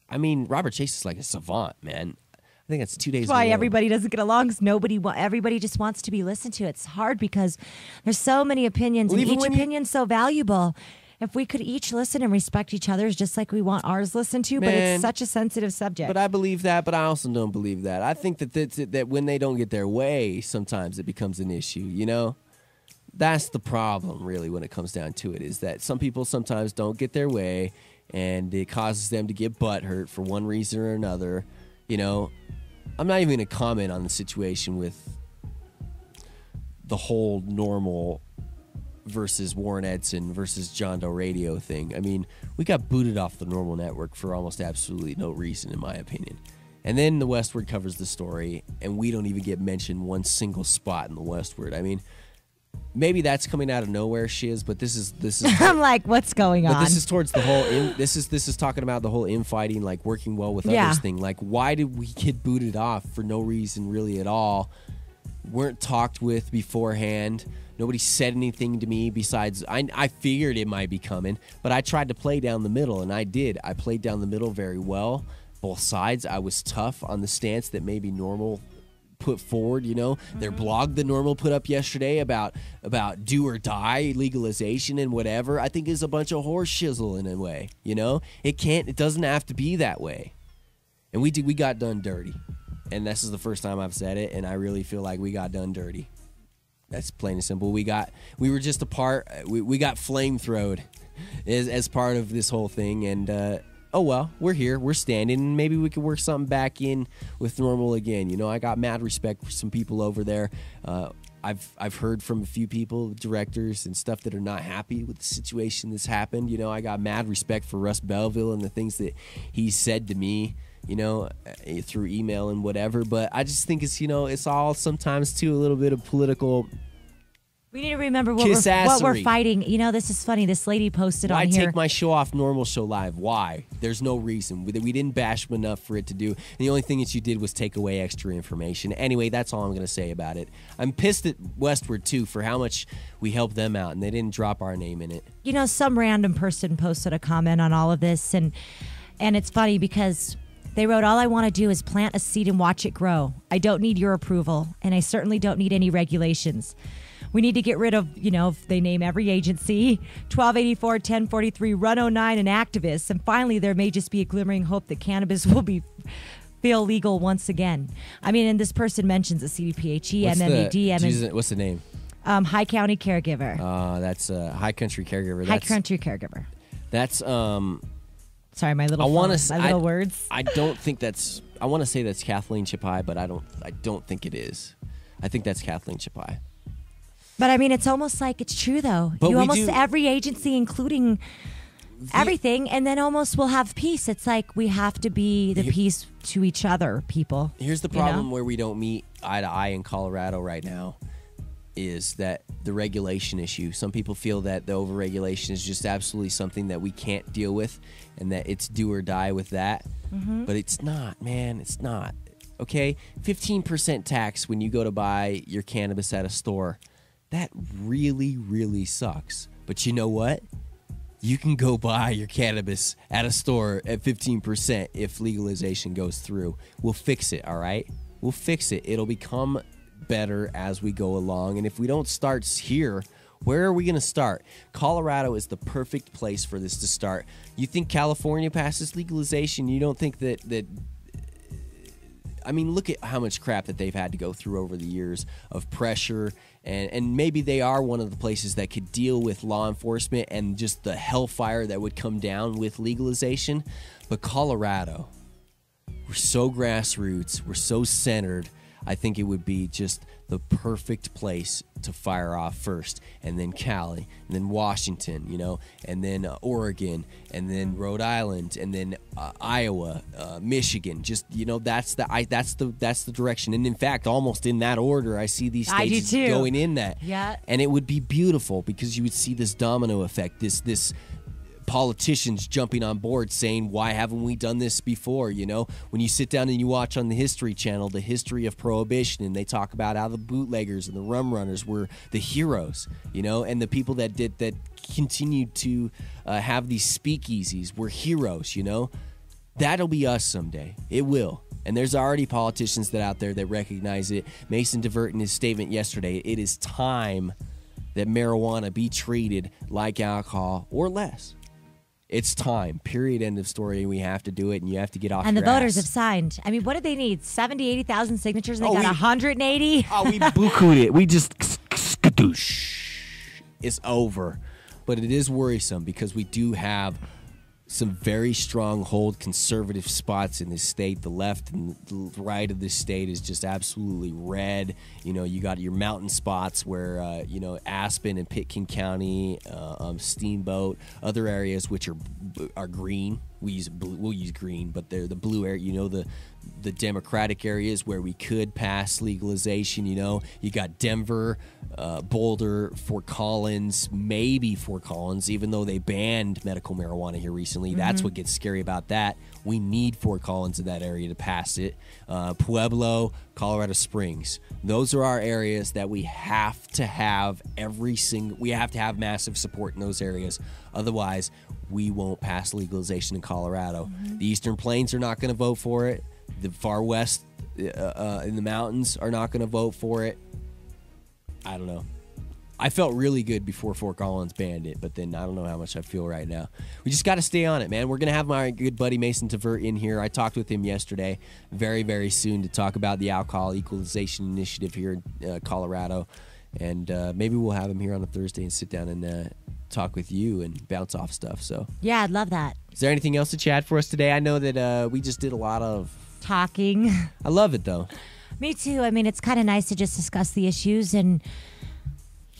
I mean, Robert Chase is like a savant, man. I think that's 2 days. That's why everybody doesn't get along. Because everybody just wants to be listened to. It's hard because there's so many opinions, and each opinion's so valuable. If we could each listen and respect each other's just like we want ours listened to, but it's such a sensitive subject. But I believe that, but I also don't believe that. I think that when they don't get their way, sometimes it becomes an issue, you know? That's the problem, really, when it comes down to it, is that some people sometimes don't get their way, and it causes them to get butthurt for one reason or another, you know? I'm not even going to comment on the situation with the whole normal versus Warren Edson versus John Doe Radio thing. I mean, we got booted off the normal network for almost absolutely no reason, in my opinion. And then the Westward covers the story, and we don't even get mentioned one single spot in the Westward. I mean, maybe that's coming out of nowhere, Shiz, but this is. I'm like, what's going on? But this is towards the whole. This is talking about the whole infighting, like working well with others thing. Like, why did we get booted off for no reason really at all? Weren't talked with beforehand. Nobody said anything to me besides I figured it might be coming, but I tried to play down the middle, and I did. I played down the middle very well, both sides. I was tough on the stance that maybe Normal put forward, you know. Their blog that Normal put up yesterday about do or die legalization and whatever, I think is a bunch of horse shizzle in a way, you know. It doesn't have to be that way. And we got done dirty. And this is the first time I've said it, and I really feel like we got done dirty. That's plain and simple. We were just a part. We got flamethrowed as part of this whole thing, and oh well, we're here, we're standing, and maybe we could work something back in with Normal again. You know, I got mad respect for some people over there. I've heard from a few people, directors and stuff, that are not happy with the situation that's happened. You know, I got mad respect for Russ Belville and the things that he said to me, you know, through email and whatever. But I just think it's, you know, it's all sometimes too a little bit of political. We need to remember what we're fighting. You know, this is funny. This lady posted on here. Why take my show off Normal Show Live? Why? There's no reason. We didn't bash them enough for it to do. And the only thing that you did was take away extra information. Anyway, that's all I'm going to say about it. I'm pissed at Westward, too, for how much we helped them out, and they didn't drop our name in it. You know, some random person posted a comment on all of this, and it's funny because they wrote, "All I want to do is plant a seed and watch it grow. I don't need your approval, and I certainly don't need any regulations. We need to get rid of, you know, if they name every agency, 1284, 1043, Run 09, and activists. And finally, there may just be a glimmering hope that cannabis will feel legal once again." I mean, and this person mentions the CDPHE, MMED, what's the name? High County Caregiver. That's High Country Caregiver. High Country Caregiver. That's sorry, my little words. I don't think that's. I want to say that's Kathleen Chipai, but I don't think it is. I think that's Kathleen Chipai. But I mean, it's almost like it's true, though. But you almost every agency, including everything, and then almost will have peace. It's like we have to be the peace to each other, people. Here's the problem where we don't meet eye to eye in Colorado right now, is that the regulation issue. Some people feel that the overregulation is just absolutely something that we can't deal with, and that it's do or die with that. Mm-hmm. But it's not, man. It's not. Okay? 15% tax when you go to buy your cannabis at a store. That really, really sucks. But you know what? You can go buy your cannabis at a store at 15% if legalization goes through. We'll fix it, all right? We'll fix it. It'll become better as we go along. And if we don't start here, where are we going to start? Colorado is the perfect place for this to start. You think California passes legalization? You don't think that I mean, look at how much crap that they've had to go through over the years of pressure, and maybe they are one of the places that could deal with law enforcement and just the hellfire that would come down with legalization. But Colorado, We're so grassroots. We're so centered. I think it would be just the perfect place to fire off first, and then Cali, and then Washington, and then Oregon, and then Rhode Island, and then Iowa, Michigan. Just that's the direction. And in fact, almost in that order, I see these states going in that. Yeah. And it would be beautiful because you would see this domino effect. This politicians jumping on board saying, why haven't we done this before? When you sit down and you watch on the History Channel the history of Prohibition, and they talk about how the bootleggers and the rum runners were the heroes, and the people that continued to have these speakeasies were heroes. That'll be us someday. It will. And there's already politicians that out there that recognize it. Mason DeVert in his statement yesterday, it is time that marijuana be treated like alcohol or less. It's time. Period. End of story. We have to do it, and you have to get off And the your voters ass. have signed. I mean, what do they need? 70, 80,000 signatures? They got 180? Oh, we buku'd it. We just skadoosh. It's over. But it is worrisome because we do have some very stronghold conservative spots in this state. The left and the right of this state is just absolutely red. You got your mountain spots where, Aspen and Pitkin County, Steamboat, other areas which are green. We'll use green, but they're the blue area. The Democratic areas where we could pass legalization. You got Denver, Boulder, Fort Collins, maybe Fort Collins, even though they banned medical marijuana here recently. Mm-hmm. That's what gets scary about that. We need Fort Collins in that area to pass it. Pueblo, Colorado Springs. Those are our areas that we have to have we have to have massive support in those areas. Otherwise, we won't pass legalization in Colorado. Mm-hmm. The Eastern Plains are not going to vote for it. The far west in the mountains are not going to vote for it. I don't know. I felt really good before Fort Collins banned it, but then I don't know how much I feel right now. We just got to stay on it, man. We're going to have my good buddy Mason DeVert in here. I talked with him yesterday, very, very soon, to talk about the alcohol equalization initiative here in Colorado. And maybe we'll have him here on a Thursday and sit down and talk with you and bounce off stuff. So yeah, I'd love that. Is there anything else to chat for us today? I know that we just did a lot of talking. I love it, though. Me too. I mean, it's kind of nice to just discuss the issues, and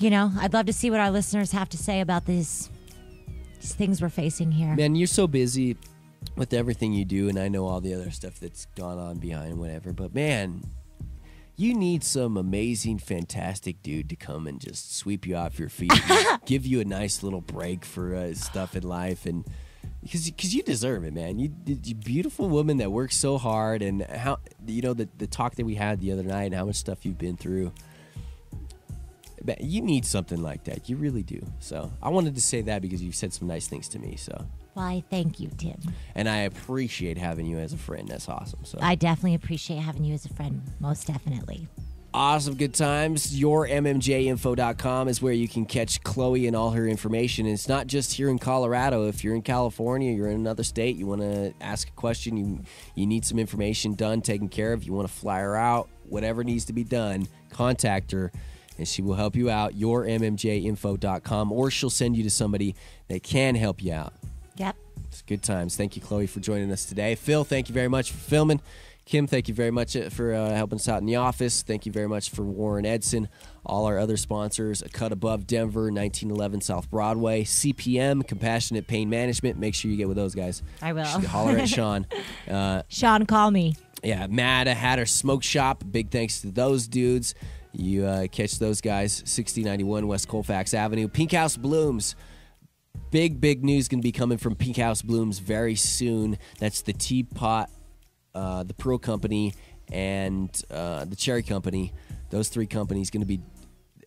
I'd love to see what our listeners have to say about these things we're facing here. Man, you're so busy with everything you do, and I know all the other stuff that's gone on behind whatever, but man, you need some amazing, fantastic dude to come and just sweep you off your feet, and give you a nice little break for stuff in life, and because you deserve it, man. You beautiful woman that works so hard, and how the talk that we had the other night and how much stuff you've been through. You need something like that. You really do. So I wanted to say that because you've said some nice things to me. So. Well, I thank you, Tim. And I appreciate having you as a friend. That's awesome. So I definitely appreciate having you as a friend. Most definitely. Awesome. Good times. YourMMJinfo.com is where you can catch Chloe and all her information. And it's not just here in Colorado. If you're in California, you're in another state, you want to ask a question, you need some information done, taken care of, you want to fly her out, whatever needs to be done, contact her. And she will help you out, YourMMJinfo.com, or she'll send you to somebody that can help you out. Yep. It's good times. Thank you, Chloe, for joining us today. Phil, thank you very much for filming. Kim, thank you very much for helping us out in the office. Thank you very much for Warren Edson. All our other sponsors, A Cut Above Denver, 1911 South Broadway, CPM, Compassionate Pain Management. Make sure you get with those guys. I will. Holler at Sean. Sean, call me. Yeah, Mad Hatter Smoke Shop. Big thanks to those dudes. You catch those guys, 6091 West Colfax Avenue. Pink House Blooms. Big news going to be coming from Pink House Blooms very soon. That's the Teapot, the Pearl Company, and the Cherry Company. Those three companies going to be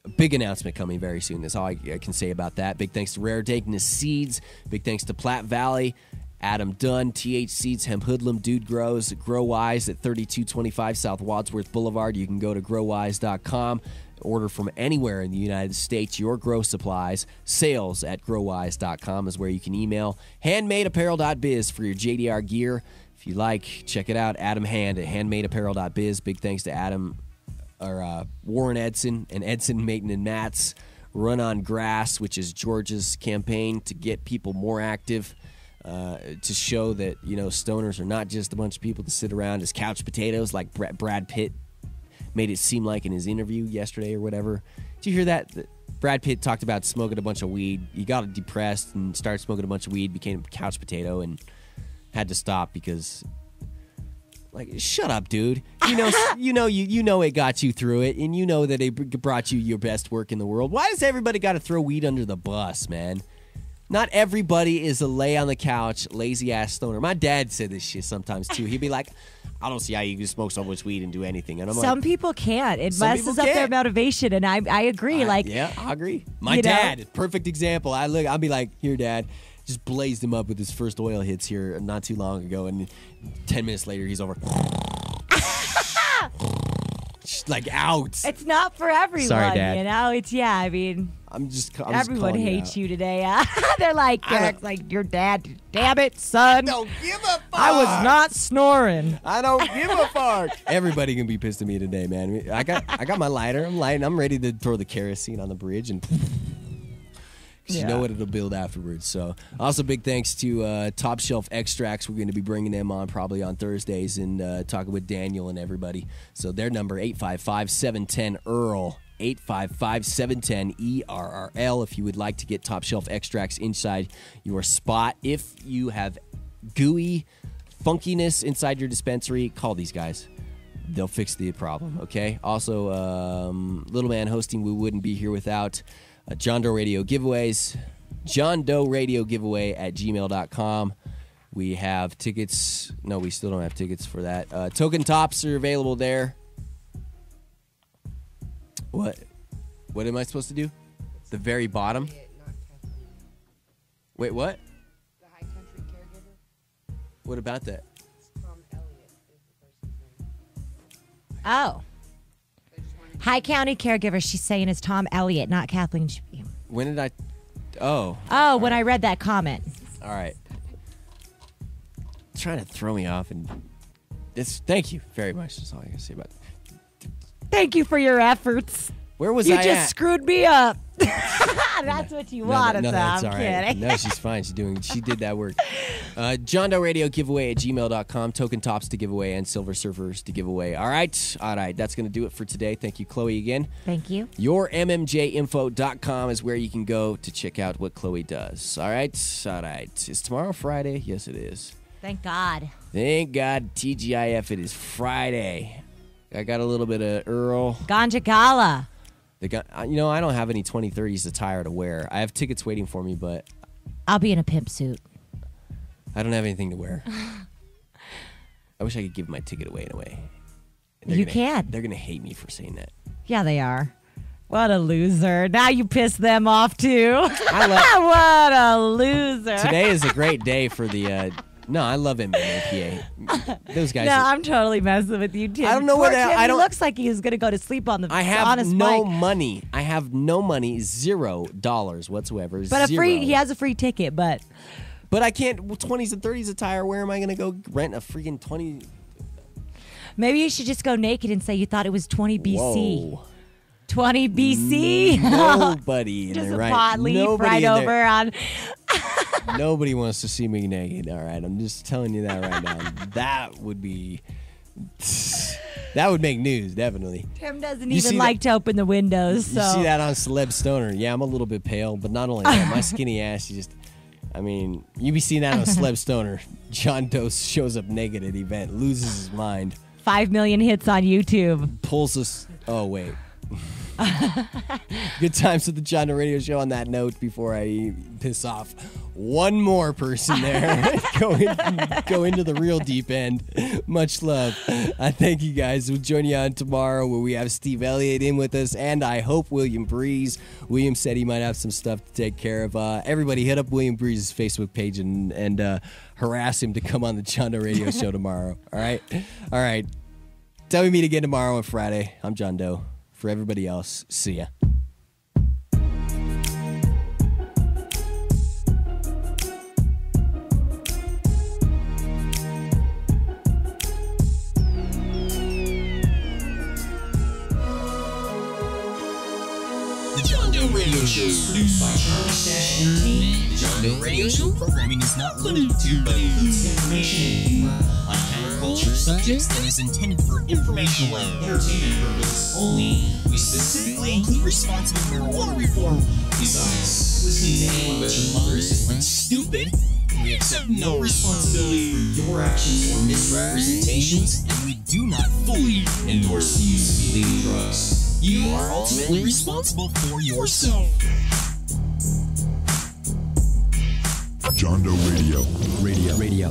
a big announcement coming very soon. That's all I can say about that. Big thanks to Rare Dagness Seeds. Big thanks to Platte Valley. Adam Dunn, TH Seeds, Hemp Hoodlum, Dude Grows, Grow Wise at 3225 South Wadsworth Boulevard. You can go to growwise.com, order from anywhere in the United States, your grow supplies. Sales at growwise.com is where you can email. Handmadeapparel.biz for your JDR gear. If you like, check it out. Adam Hand at handmadeapparel.biz. Big thanks to Adam, or Warren Edson and Edson Maton and Mats. Run on Grass, which is Georgia's campaign to get people more active. to show that, stoners are not just a bunch of people to sit around as couch potatoes like Brad Pitt made it seem like in his interview yesterday or whatever. Did you hear that? Brad Pitt talked about smoking a bunch of weed. He got depressed and started smoking a bunch of weed, became a couch potato, and had to stop because, shut up, dude. You know it got you through it, and you know that it brought you your best work in the world. Why does everybody got to throw weed under the bus, man? Not everybody is a lay on the couch, lazy-ass stoner. My dad said this shit sometimes, too. He'd be like, I don't see how you can smoke so much weed and do anything. And I'm Some people can't. It messes up their motivation, and I agree. Yeah, I agree. My dad, perfect example. I'll be like, here, Dad. Just blazed him up with his first oil hits here not too long ago, and 10 minutes later, he's over. Out. It's not for everyone, Sorry, Dad. Everyone hates you today. They're like, your dad. Damn it, son. I don't give a fuck. I was not snoring. I don't give a fuck. Everybody can be pissed at me today, man. I got my lighter. I'm lighting. I'm ready to throw the kerosene on the bridge and. You know what it'll build afterwards. So, also big thanks to Top Shelf Extracts. We're going to be bringing them on probably on Thursdays and talking with Daniel and everybody. So their number, 855-710-EARL, 855-710-ERRL. If you would like to get Top Shelf Extracts inside your spot. If you have gooey funkiness inside your dispensary, call these guys. They'll fix the problem, okay? Also, Little Man Hosting, we wouldn't be here without John Doe Radio giveaways. John Doe Radio giveaway at gmail.com. We have tickets. No, we still don't have tickets for that. Token tops are available there. What? What am I supposed to do? The very bottom? Wait, what? The High Country Caregiver. What about that? Tom Elliott is the person's name. Oh. High County Caregiver, she's saying, is Tom Elliott, not Kathleen Shpee. When did I? Oh. Oh, when I read that comment. All right. Trying to throw me off, and thank you very much. That's all I can say about it. Thank you for your efforts. Where was I You just screwed me up. That's what you wanted, no, though. that's I'm all right. kidding. No, she's fine. She did that work. John Doe Radio giveaway at gmail.com. Token tops to give away and silver surfers to give away. All right. That's going to do it for today. Thank you, Chloe, again. Thank you. YourMMJinfo.com is where you can go to check out what Chloe does. All right. Is tomorrow Friday? Yes, it is. Thank God. Thank God. TGIF, it is Friday. I got a little bit of Earl. Ganja Gala. I don't have any 2030s attire to wear. I have tickets waiting for me, but I'll be in a pimp suit. I don't have anything to wear. I wish I could give my ticket away in a way. You can. They're going to hate me for saying that. Yeah, they are. What a loser. Now you piss them off, too. What a loser. Today is a great day for the... No, I love MMAPA. Those guys. No, I'm totally messing with you, Tim. I don't know what He looks like he's going to go to sleep on the I have honest no mic. money. I have no money. $0 whatsoever. But he has a free ticket, but I can't 20s and 30s attire. Where am I going to go rent a freaking 20? Maybe you should just go naked and say you thought it was 20 BC. Whoa. 20 BC. Nobody in just there, a right? pot leaf Nobody right over on. Nobody wants to see me naked. All right, I'm just telling you that right now. That would make news, definitely. Tim doesn't even like to open the windows. So. You see that on Celeb Stoner? Yeah, I'm a little bit pale, but not only that, my skinny ass. You be seeing that on Celeb Stoner. John Doe shows up naked at event, loses his mind. 5 million hits on YouTube. Pulls us. Oh wait. Good times with the John Doe Radio Show. On that note, before I piss off one more person there, go into the real deep end. Much love. I thank you guys. We'll join you on tomorrow where we have Steve Elliott in with us, and I hope William Breeze. William said he might have some stuff to take care of. Everybody hit up William Breeze's Facebook page and harass him to come on the John Doe Radio Show tomorrow. All right. Till we meet again tomorrow on Friday. I'm John Doe. For everybody else, see ya. The John Doe Radio Show is produced by Charlie and team. The John Doe Radio Show programming is not limited to, but includes information on agriculture subjects and is intended for informational and entertainment purposes only. We specifically include responsible marijuana reform. Besides, listening to anyone but your mother is stupid. We accept no responsibility for your actions or misrepresentations, and we do not fully endorse the use of illegal drugs. You are ultimately responsible for yourself. John Doe Radio. Radio.